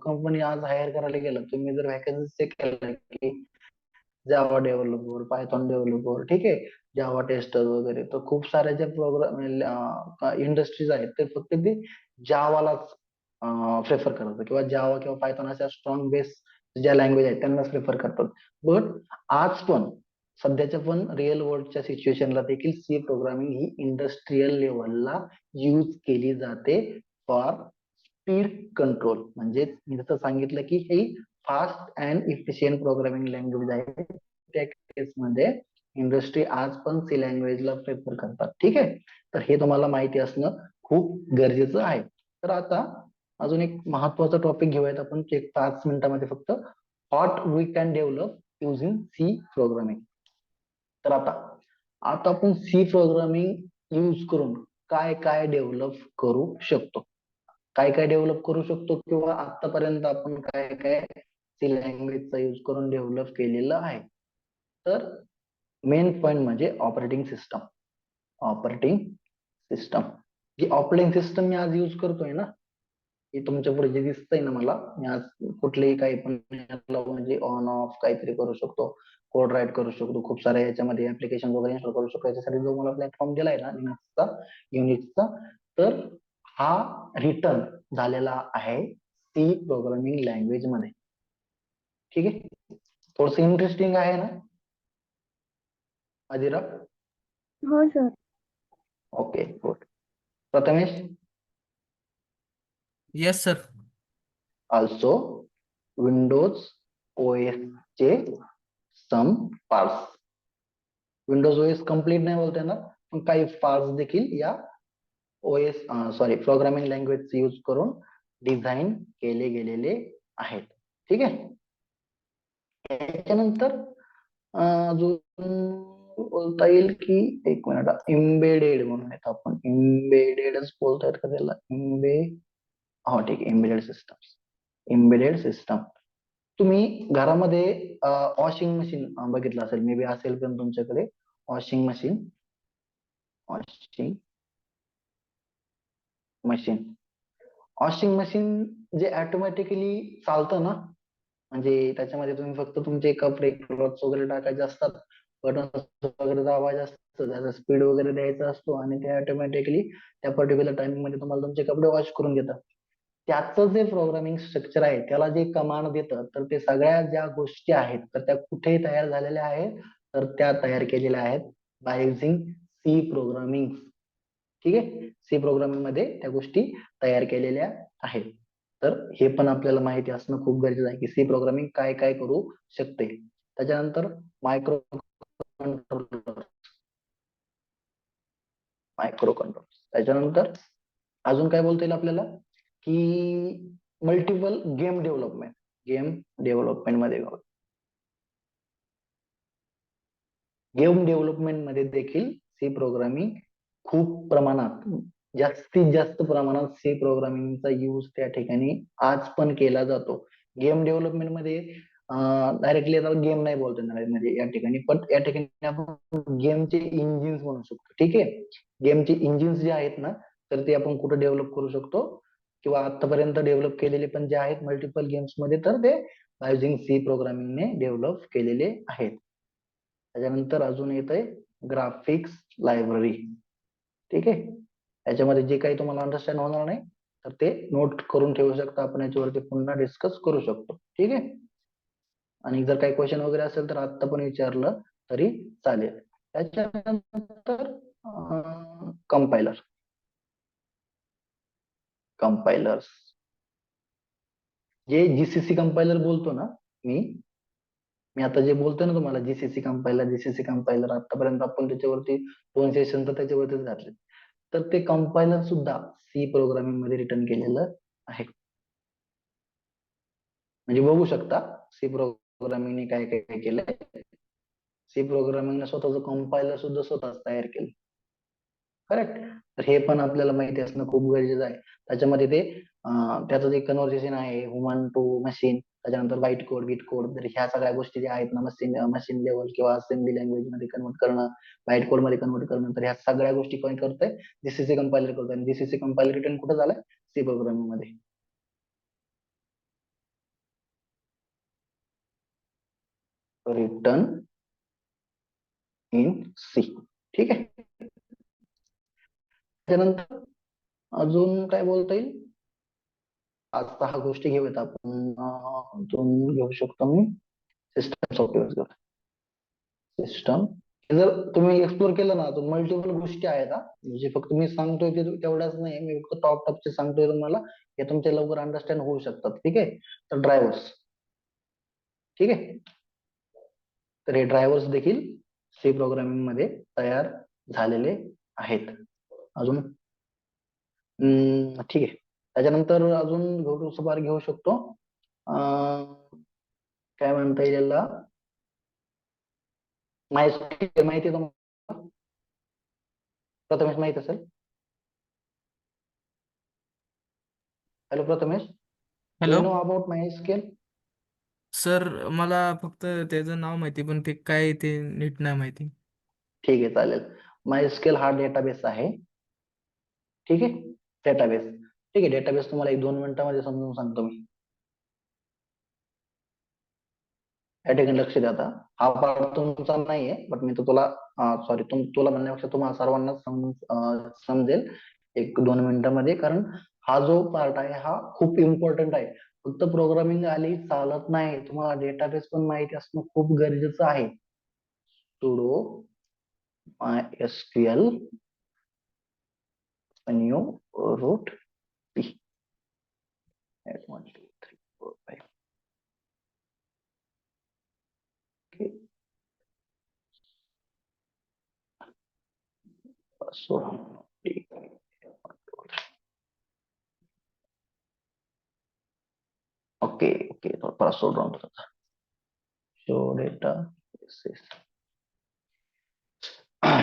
कंपनी आज हायर करायला गेलं, तुम्ही जर व्हॅकन्सी चेक केलं की जावा डेव्हलपर, पायथॉन डेव्हलपर, ठीक आहे, जावा टेस्टर वगैरे, तर खूप साऱ्या ज्या प्रोग्राम इंडस्ट्रीज आहेत ते फक्त ते जावालाच प्रेफर करतात किंवा जावा किंवा पायथॉन अशा स्ट्रॉंग बेस ज्या लँग्वेज आहेत त्यांनाच प्रेफर करतात. बट आज पण सध्याच्या पण रिअल वर्ल्डच्या सिच्युएशनला देखील सी प्रोग्रामिंग ही इंडस्ट्रीयल लेवलला यूज केली जाते फॉर स्पीड कंट्रोल. म्हणजे मी जसं सांगितलं की ही fast and efficient programming language आहे, त्या केसमध्ये इंडस्ट्री आज पण सी लँग्वेजला प्रेफर करतात. ठीक आहे. तर हे तुम्हाला माहिती असणं खूप गरजेचं आहे. तर आता अजून एक महत्वाचा टॉपिक घेऊयात आपण एक 5 मिनिटांमध्ये फक्त, what we can develop using C programming. तर आता आपण सी प्रोग्रामिंग यूज करून काय काय डेव्हलप करू शकतो, डेव्हलप करू शकतो किंवा आतापर्यंत आपण काय काय सी लँग्वेजचा यूज करून डेव्हलप केलेलं आहे. तर मेन पॉइंट म्हणजे ऑपरेटिंग सिस्टम. जी ऑपरेटिंग सिस्टम मी आज यूज करतोय ना, हे तुमच्या पुढे जे दिसतंय ना मला, मी आज कुठलेही काही पण म्हणजे ऑन ऑफ काहीतरी करू शकतो, कोड राईट करू शकतो, खूप साऱ्या याच्यामध्ये ऍप्लिकेशन वगैरे इन्स्टॉल करू शकतो. याच्यासाठी जो मला प्लॅटफॉर्म दिलाय ना युनिक्सचा, तर हा रिटर्न झालेला आहे सी प्रोग्रामिंग लँग्वेज मध्ये. ठीक आहे. थोडस इंटरेस्टिंग आहे ना अदिरा? हो सर. Okay, good. Prathamesh? Yes sir. Also Windows OS चे some parts, Windows OS complete नाही बोलता येणार, पण काही पार्ट्स देखील या ओएस प्रोग्रामिंग लँग्वेज यूज करून डिझाईन केले गेलेले आहेत. ठीक आहे. त्याच्यानंतर अजून बोलता येईल की, एक मिनिट, एम्बेडेड म्हणून येत, आपण एम्बेडेडच बोलता येत का त्याला, हो ठीक आहे, एम्बेडेड सिस्टम. तुम्ही घरामध्ये वॉशिंग मशीन बघितलं असेल, मे बी असेल पण तुमच्याकडे वॉशिंग मशीन जे ऑटोमॅटिकली चालतं ना, म्हणजे त्याच्यामध्ये तुम्ही फक्त तुमचे कपडे क्लॉथ्स वगैरे टाकायचे असतात, बटन वगैरे दाबायचे असतं, त्याचा स्पीड वगैरे द्यायचा असतो आणि ते ऑटोमॅटिकली त्या पर्टिक्युलर टाइमिंग मध्ये तुम्हाला तुमचे कपडे वॉश करून घेतात. त्याचं जे प्रोग्रामिंग स्ट्रक्चर आहे, त्याला जे कमांड देतं, तर ते सगळ्या ज्या गोष्टी आहेत तर त्या कुठे तयार झालेल्या आहेत, तर त्या तयार केलेल्या आहेत बाय युझिंग सी प्रोग्रामिंग. ठीक आहे. सी प्रोग्रामिंग मध्ये त्या गोष्टी तयार केलेल्या आहेत. तर हे पण आपल्याला माहिती असणं खूप गरजेचं आहे की सी प्रोग्रामिंग काय काय करू शकते. त्याच्यानंतर मायक्रो कंट्रोलर, मायक्रो कंट्रोलर. त्याच्यानंतर अजून काय बोलता येईल आपल्याला की मल्टिपल गेम डेव्हलपमेंट मध्ये गेम डेव्हलपमेंट मध्ये देखील सी प्रोग्रामिंग खूप प्रमाणात, जास्तीत जास्त प्रमाणात सी प्रोग्रामिंगचा यूज त्या ठिकाणी आज पण केला जातो. गेम डेव्हलपमेंट मध्ये डायरेक्टली आता गेम नाही बोलतो येणार म्हणजे या ठिकाणी, पण या ठिकाणी आपण गेमचे इंजिन्स म्हणू शकतो. ठीक आहे, गेमचे इंजिन्स जे आहेत ना, तर ते आपण कुठे डेव्हलप करू शकतो किंवा आतापर्यंत डेव्हलप केलेले पण जे आहेत मल्टिपल गेम्स मध्ये, तर ते युझिंग सी प्रोग्रामिंगने डेव्हलप केलेले आहेत. त्याच्यानंतर अजून येत आहे ग्राफिक्स लायब्ररी. ठीक आहे, याच्यामध्ये जे काही तुम्हाला अंडरस्टँड होणार नाही तर ते नोट करून ठेवू शकता, आपण याच्यावरती पुन्हा डिस्कस करू शकतो. ठीक आहे, आणि जर काही क्वेश्चन वगैरे असेल तर आता पण विचारलं तरी चालेल. त्याच्यानंतर कंपायलर्स जे जीसीसी कंपायलर बोलतो ना, मी आता जे बोलतोय ना तुम्हाला जीसीसी कंपायलर आतापर्यंत आपण त्याच्यावरती 2 सेशन तर त्याच्यावरतीच घातले, तर ते कंपायलर सुद्धा सी प्रोग्रामिंग मध्ये रिटर्न केलेलं आहे. म्हणजे बघू शकता सी प्रोग्रामिंगने काय काय केलंय. सी प्रोग्रामिंगने स्वतःच कंपायलर सुद्धा स्वतःच तयार केलं. करेक्ट, तर हे पण आपल्याला माहिती असणं खूप गरजेचं आहे. त्याच्यामध्ये ते त्याचं जे कन्व्हर्सेशन आहे ह्युमन टू मशीन, त्याच्यानंतर बाईट कोड गिट कोड, तर ह्या सगळ्या गोष्टी ज्या आहेत ना मशीन लेवल किंवा असेंब्ली लँग्वेज मध्ये कन्वर्ट करणं, बाईट कोड मध्ये कन्वर्ट करणं, तर ह्या सगळ्या गोष्टी कोण करतोय, जीसीसी कंपायलर करतोय. आणि जीसीसी कंपायलर रिटर्न कुठे झालाय, सी प्रोग्रामिंग मध्ये. Written in C. ठीक आहे, त्यानंतर अजून काय बोलता येईल, आज 6 गोष्टी घेऊयात आपण. अजून घेऊ शकतो मी सिस्टम सॉफ्टवेअर. सिस्टम जर तुम्ही एक्सप्लोर केलं ना, तर मल्टिपल गोष्टी आहेत. म्हणजे फक्त मी सांगतोय ते तेवढाच नाही, मी फक्त टॉपचे सांगतोय तुम्हाला, हे तुमच्या लवकर अंडरस्टँड होऊ शकतात. ठीक आहे, तर ड्रायव्हर्स. ठीक आहे, तर हे ड्रायव्हर्स देखील सी प्रोग्रामिंग मध्ये तयार झालेले आहेत. अजून ठीक आहे, त्याच्यानंतर अजून घेऊ शकतो काय म्हणता येईल याला, माहिती आहे तुम्हाला, प्रथमेश माहित असेल. Hello Prathamesh, do hello you know about MySQL? Sir, मला फक्त त्याचं नाव माहिती, पण ते काय ते नीट नाही माहिती. ठीक आहे, चालेल. MySQL हा डेटाबेस आहे. ठीक आहे, डेटाबेस. ठीक आहे, डेटाबेस तुम्हाला 1-2 मिनिटांमध्ये समजून सांगतो मी. या ठिकाणी लक्ष द्या. आता हा पार्ट तुमचा नाहीये, बट मी तो तुला सॉरी तुला म्हणण्यापेक्षा तुम्हाला सर्वांना समजेल 1-2 मिनिटांमध्ये, कारण हा जो पार्ट आहे हा खूप इम्पॉर्टंट आहे. फक्त प्रोग्रामिंग आली चालत नाही, तुम्हाला डेटाबेस पण माहिती असणं खूप गरजेचं आहे. sudo MySQL new root p at 1 2 3 4 5. Okay. Okay okay, password राहून होता. शो डेटा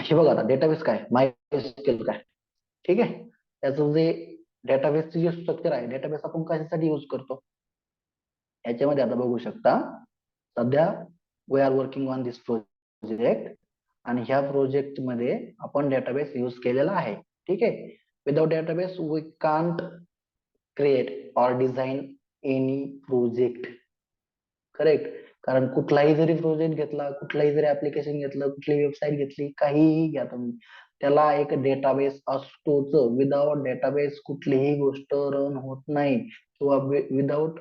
हे बघा, आता डेटाबेस काय, MySQL काय. ठीक आहे, त्याचं जे डेटाबेसचे जे स्ट्रक्चर आहे, डेटाबेस आपण कशासाठी युज करतो याच्यामध्ये आता बघू शकता. सध्या we are working on this project, आणि ह्या प्रोजेक्ट मध्ये आपण डेटाबेस यूज केलेला आहे. ठीक आहे, without database we can't create or design any project. Correct, कारण कुठलाही जरी प्रोजेक्ट घेतला, कुठलाही जरी ऍप्लिकेशन घेतलं, कुठली वेबसाईट घेतली, काहीही घ्या तुम्ही, त्याला एक डेटाबेस असतोच. विदाउट डेटाबेस कुठलीही गोष्ट रन होत नाही, किंवा विदाउट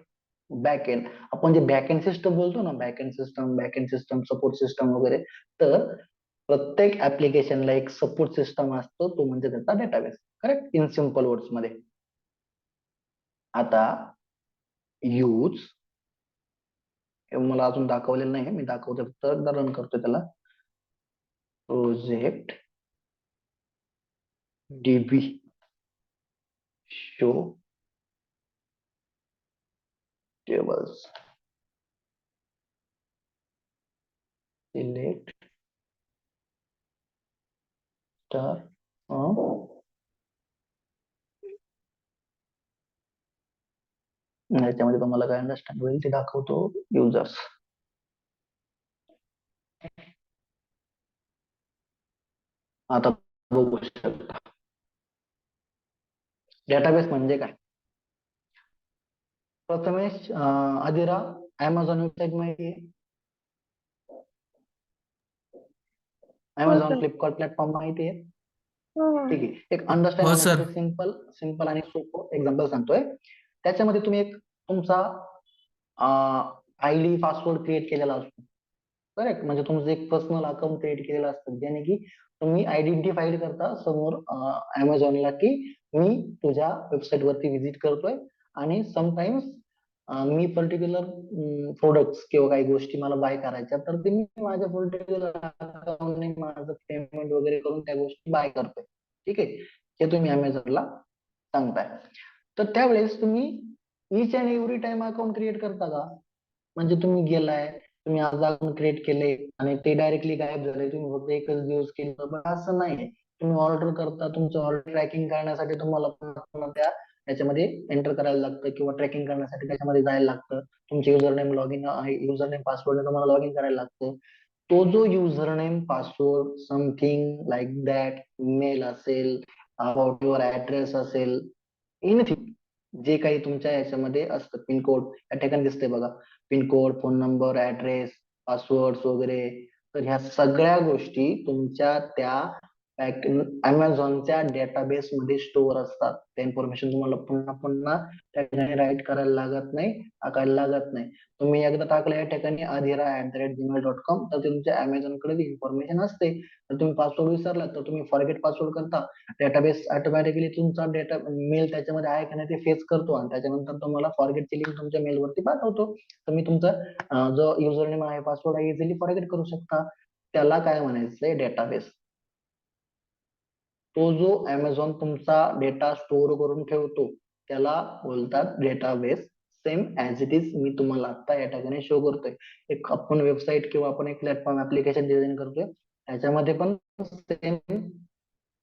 बॅकएंड. आपण जे बॅकएंड सिस्टम बोलतो ना, बॅकएंड सिस्टम सपोर्ट सिस्टम वगैरे, तर प्रत्येक ऍप्लिकेशनला एक सपोर्ट सिस्टम असतो, तो म्हणजे त्याचा database. Correct, in simple words मध्ये. आता यूज मला अजून दाखवलेलं नाही, मी दाखवतो फक्त एकदा रन करतो त्याला. Project DB show tables, select star याच्यामध्ये तुम्हाला काय अंडरस्टँड होईल ते दाखवतो. युजर्स आता बघू शकता. डेटाबेस म्हणजे काय? प्रथमेश आदिरा, Amazon वेबसाईट माहिती आहे? हो Amazon सर. फ्लिपकार्ट प्लॅटफॉर्म माहिती आहे? हो. ठीक आहे. एक अंडरस्टँड हो सर. होण्यासाठी सिंपल आणि सोपं एक्झाम्पल सांगतोय. त्याच्यामध्ये तुम्ही एक तुमचा आयडी पासवर्ड क्रिएट केलेला असतो. करेक्ट, म्हणजे तुमचं एक पर्सनल अकाउंट क्रिएट केलेलं असतं, ज्याने की तुम्ही आयडेंटिफाईड करता समोर Amazonला की मी तुझ्या वेबसाईट वरती व्हिजिट करतोय आणि समटाइम्स मी पर्टिक्युलर प्रोडक्ट्स किंवा काही गोष्टी मला बाय करायच्या, तर ते मी माझ्या पर्टिक्युलर अकाउंटने माझं पेमेंट वगैरे करून त्या गोष्टी बाय करतोय. ठीक आहे, हे तुम्ही Amazonला सांगताय. तर त्यावेळेस तुम्ही each and every time account create करता का? म्हणजे तुम्ही गेलाय, तुम्ही आज अकाउंट क्रिएट केले आणि ते डायरेक्टली गायब झाले, तुम्ही फक्त एकच दिवस केलं, पण असं नाही. तुम्ही ऑर्डर करता, तुमचं ऑर्डर ट्रॅकिंग करण्यासाठी तुम्हाला पुन्हा त्या याच्यामध्ये एंटर करायला लागतं किंवा ट्रॅकिंग करण्यासाठी त्याच्यामध्ये जायला लागतं. तुमचे युजर नेम लॉग इन आहे, युजर नेम पासवर्ड तुम्हाला लॉग इन करायला लागतं. तो जो user name password something like that, email असेल, अबाउट युअर ऍड्रेस असेल, एनिथिंग जे काही तुमच्या याच्यामध्ये असतं, पिनकोड या ठिकाणी दिसते बघा, pincode, phone number, address, password वगैरे, तर ह्या सगळ्या गोष्टी तुमच्या त्या Amazonच्या डेटाबेस मध्ये स्टोअर असतात. त्या इन्फॉर्मेशन तुम्हाला पुन्हा पुन्हा त्या ठिकाणी राईट करायला लागत नाही, टाकायला लागत नाही. तुम्ही एकदा टाकलं या ठिकाणी adhira@gmail.com, तर ते तुमच्या Amazon कडे इन्फॉर्मेशन असते. तर तुम्ही पासवर्ड विसरला तर तुम्ही फॉरगेट पासवर्ड करता, डेटाबेस ऑटोमॅटिकली तुमचा डेटा मेल त्याच्यामध्ये आहे का नाही ते फेच करतो आणि त्याच्यानंतर तुम्हाला फॉरगेटची लिंक तुमच्या मेलवरती पाठवतो. तर मी तुमचा जो युजर नेम आहे, पासवर्ड आहे, इझिली फॉरगेट करू शकता. त्याला काय म्हणायचंय? डेटाबेस. तो जो Amazon तुमचा डेटा स्टोअर करून ठेवतो त्याला बोलतात database. Same as it is me तुम्हाला आता या ठिकाणी शो करतोय. एक आपण वेबसाईट किंवा आपण एक प्लॅटफॉर्म ऍप्लिकेशन डिझाईन करतोय, त्याच्यामध्ये पण सेम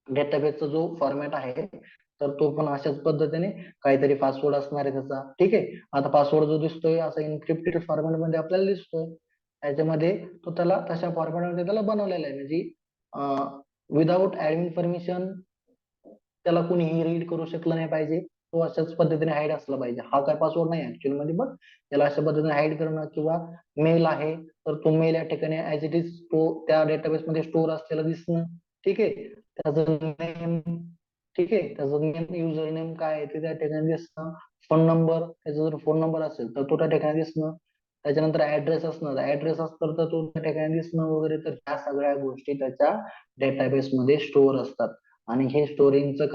डेटाबेसचा जो फॉर्मॅट आहे, तर तो पण अशाच पद्धतीने काहीतरी पासवर्ड असणार आहे त्याचा. ठीक आहे, आता पासवर्ड जो दिसतोय असा इन्क्रिप्टेड फॉर्मॅट मध्ये आपल्याला दिसतोय, त्याच्यामध्ये तो त्याला तशा फॉर्मॅट मध्ये त्याला बनवलेला आहे, म्हणजे विदाउट ऍडमिन परमिशन त्याला कोणीही रीड करू शकलं नाही पाहिजे. तो अशाच पद्धतीने हाईड असला पाहिजे. हा काय पासवर्ड नाही ऍक्च्युअली मध्ये, बट त्याला अशा पद्धतीने हाईड करणं, किंवा मेल आहे तर तो मेल या ठिकाणी ऍज इट इज तो त्या डेटाबेस मध्ये स्टोअर असलेला दिसणं. ठीक आहे, त्याचं नेम, ठीक आहे, त्याचं नेम, युजर नेम काय आहे ते त्या ठिकाणी दिसणं. फोन नंबर, त्याचा जर फोन नंबर असेल तर तो त्या ठिकाणी दिसणं. त्याच्यानंतर ऍड्रेस असणार, ऍड्रेस असतं तर तो त्या ठिकाणी दिसणं वगैरे. तर ह्या सगळ्या गोष्टी त्याच्या डेटाबेस मध्ये स्टोअर असतात. आणि हे स्टोरेजचं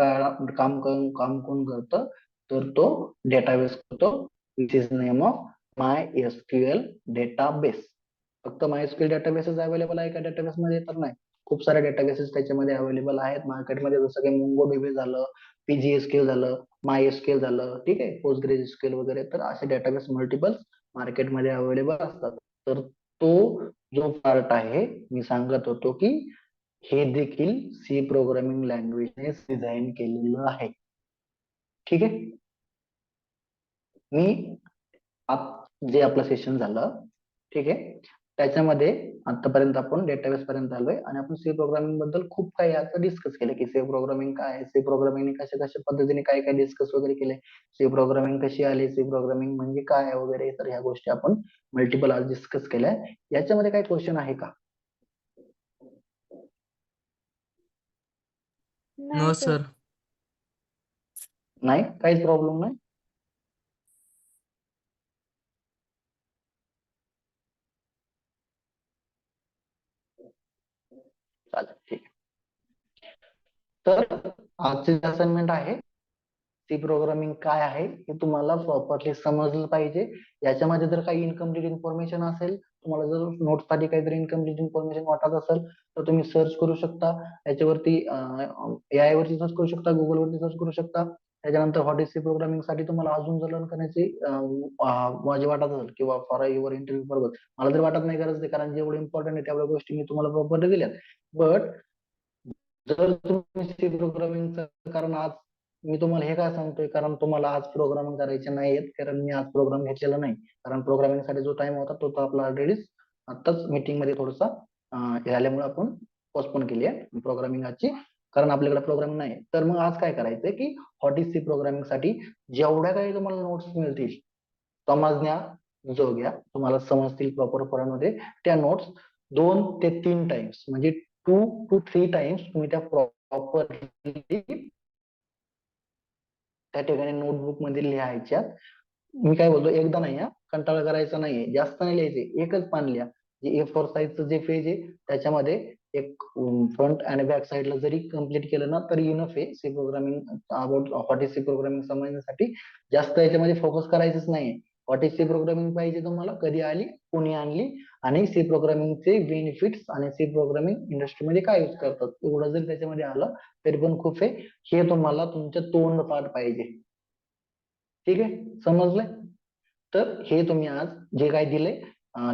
काम कोण करतं? तर तो डेटाबेस करतो, which is name of MySQL database. फक्त MySQL डेटाबेसेस अवेलेबल आहे का डेटाबेस मध्ये? तर नाही, खूप सारे डेटाबेसेस त्याच्यामध्ये अवेलेबल आहेत मार्केटमध्ये, जसं की MongoDB झालं, PGSQL झालं, MySQL झालं, ठीक आहे, PostgreSQL वगैरे. तर असे डेटाबेस मल्टिपल मार्केटमध्ये अवेलेबल असतात. तर तो जो पार्ट आहे मी सांगत होतो की हे देखील सी प्रोग्रामिंग लँग्वेजने डिझाईन केलेलं आहे. ठीक आहे, मी जे आपलं सेशन झालं, ठीक आहे, त्याच्यामध्ये आतापर्यंत आपण डेटाबेस पर्यंत आलोय आणि आपण सी प्रोग्रामिंग बद्दल खूप काही आता डिस्कस केलं की सी प्रोग्रामिंग काय आहे, सी प्रोग्रामिंग कशा कशा पद्धतीने काय काय डिस्कस वगैरे केले, सी प्रोग्रामिंग कशी आली, सी प्रोग्रामिंग म्हणजे काय वगैरे. तर ह्या गोष्टी आपण मल्टिपल आज डिस्कस केल्या. याच्यामध्ये काही क्वेश्चन आहे का? नो नाही सर. सर. नाही, काहीच प्रॉब्लेम नाही. चालेल, ठीक आहे. तर आजची असाइनमेंट आहे सी प्रोग्रामिंग काय आहे हे तुम्हाला प्रॉपरली समजलं पाहिजे. याच्यामध्ये जर काही इनकम्प्लीट इन्फॉर्मेशन असेल, तुम्हाला जर नोट्स साठी काहीतरी इनकम्प्लीट इन्फॉर्मेशन वाटत असेल तर तुम्ही सर्च करू शकता. याच्यावरती AI वरती सर्च करू शकता, गुगल वरती सर्च करू शकता. त्याच्यानंतर व्हॉट इज सी प्रोग्रामिंग साठी तुम्हाला अजून जर लर्न करण्याची माझी वाटत असेल किंवा फॉर युअर इंटरव्ह्यू पर्पज, मला जर वाटत नाही गरज नाही, कारण जेवढे इम्पॉर्टंट आहे तेवढ्या गोष्टी मी तुम्हाला प्रॉपरली दिल्यात. बट जर तुम्ही सी प्रोग्रामिंगचं, कारण आज मी तुम्हाला हे काय सांगतोय, कारण तुम्हाला आज प्रोग्रामिंग करायचे नाहीयेत, कारण मी आज प्रोग्राम घेतलेला नाही. कारण प्रोग्रामिंग साठी जो टाइम होता तो तर आपला ऑलरेडी आताच मीटिंग मध्ये थोडासा झाल्यामुळे आपण पोस्टपोन केली आहे प्रोग्रामिंग आजची, कारण आपल्याकडे प्रोग्रामिंग नाही. तर मग आज काय करायचंय की व्हॉट इज सी प्रोग्रामिंग साठी जेवढ्या काही तुम्हाला नोट्स मिळतील समजण्या जोग्या, तुम्हाला समजतील प्रॉपर फॉर्ममध्ये, त्या नोट्स 2 ते 3 टाइम्स म्हणजे 2 to 3 टाइम्स तुम्ही त्या प्रॉपरली त्या ठिकाणी नोटबुक मध्ये लिहायच्या. मी काय बोलतो, एकदा नाही हा, कंटाळा करायचा नाहीये, जास्त नाही लिहायचे, एकच पान लिहा. जे A4 साईजचं जे पेज आहे त्याच्यामध्ये एक फ्रंट आणि बॅक साईडला जरी कम्प्लीट केलं ना तरी इनफ आहे C programming about what is C programming समजण्यासाठी. जास्त याच्यामध्ये फोकस करायचंच नाहीये. व्हॉट इज सी प्रोग्रामिंग पाहिजे तुम्हाला, कधी आली, कोणी आणली, आणि सी प्रोग्रामिंगचे बेनिफिट्स आणि सी प्रोग्रामिंग इंडस्ट्रीमध्ये काय यूज करतात, एवढं जर त्याच्यामध्ये आलं तरी पण खूप आहे. हे तुम्हाला तुमच्या तोंड पाठ पाहिजे. ठीक आहे, समजलंय? तर हे तुम्ही आज जे काय दिलंय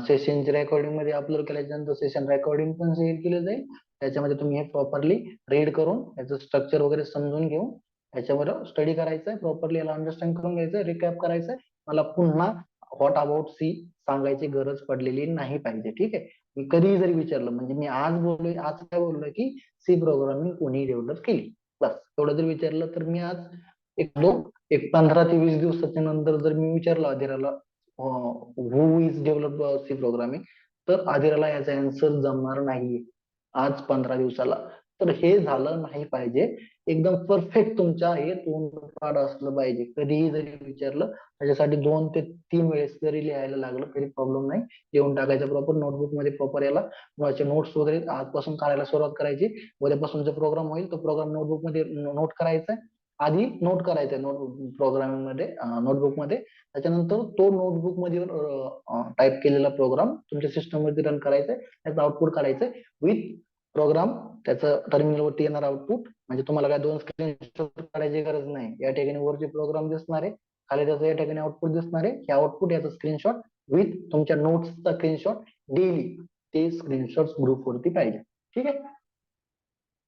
सेशनच्या रेकॉर्डिंग मध्ये अपलोड केल्याच्यानंतर सेशन रेकॉर्डिंग पण शेअर केलं जाईल. त्याच्यामध्ये तुम्ही हे प्रॉपरली रीड करून याचं स्ट्रक्चर वगैरे समजून घेऊन याच्यावर स्टडी करायचंय, प्रॉपरली याला अंडरस्टँड करून घ्यायचंय, रिकॅप करायचंय. मला पुन्हा व्हॉट अबाउट सी सांगायची गरज पडलेली नाही पाहिजे. ठीक आहे, मी कधीही जरी विचारलं, म्हणजे मी आज बोललोय, आज काय बोललोय की सी प्रोग्रामिंग कोणी डेव्हलप केली, बस एवढं जर विचारलं तर मी आज एक 15 ते 20 दिवसाच्या नंतर जर मी विचारलं आदिराला हु इज डेव्हलप सी प्रोग्रामिंग, तर आदिराला याचा आन्सर जमणार नाही आज 15 दिवसाला. तर हे झालं नाही पाहिजे. एकदम परफेक्ट तुमच्या हे तोंडपाठ असलं पाहिजे. कधीही जरी विचारलं त्याच्यासाठी 2 ते 3 वेळेस जरी लिहायला लागलं तरी प्रॉब्लेम नाही. लिहून टाकायचं प्रॉपर नोटबुक मध्ये, प्रॉपर याला नोट्स वगैरे आजपासून काढायला सुरुवात करायची. उद्यापासून जो प्रोग्राम होईल तो प्रोग्राम नोटबुक मध्ये नोट करायचा. आधी नोट करायचंय प्रोग्रामिंग मध्ये नोटबुक मध्ये, त्याच्यानंतर तो नोटबुक मध्ये टाईप केलेला प्रोग्राम तुमच्या सिस्टम मध्ये रन करायचा, त्याचं आउटपुट काढायचंय विथ प्रोग्राम, त्याचं टर्मिनल वरती येणार आउटपुट. म्हणजे तुम्हाला काय 2 स्क्रीनशॉट काढायची गरज नाही. या ठिकाणी वरती प्रोग्राम दिसणार आहे, खाली त्याचं या ठिकाणी आउटपुट दिसणार आहे. हे आउटपुट याचं स्क्रीनशॉट विथ तुमच्या नोट्सचा स्क्रीनशॉट डेली, ते स्क्रीनशॉट ग्रुप वरती पाहिजे. ठीक आहे,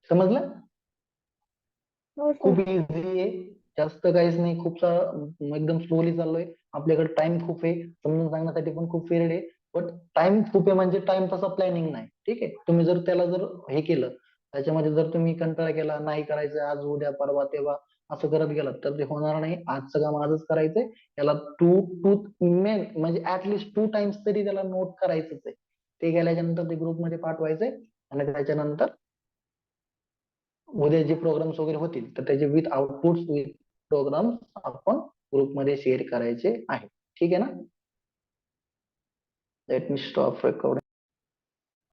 समजलं? हो खूप सर. इझी आहे, जास्त काहीच नाही. खूप सारं एकदम स्लोली चाललोय, आपल्याकडे टाइम खूप आहे, समजून सांगण्यासाठी पण खूप पिरियड आहे. बट टाइम खूप आहे म्हणजे टाइम तसा प्लॅनिंग नाही. ठीक आहे, तुम्ही जर त्याला जर हे केलं, त्याच्यामध्ये जर तुम्ही कंटाळा केला, नाही करायचं आज उद्या परवा तेव्हा असं करत गेलात तर ते होणार नाही. आजचं काम आजच करायचंय. याला टू मेन म्हणजे ऍटलिस्ट 2 टाइम्स तरी त्याला नोट करायचंच आहे. ते केल्याच्या नंतर ते ग्रुपमध्ये पाठवायचंय आणि त्याच्यानंतर उद्या जे प्रोग्राम्स वगैरे होतील तर त्याचे विथ आउटपुट विथ प्रोग्राम आपण ग्रुपमध्ये शेअर करायचे आहे. ठीक आहे ना? Let me stop recording.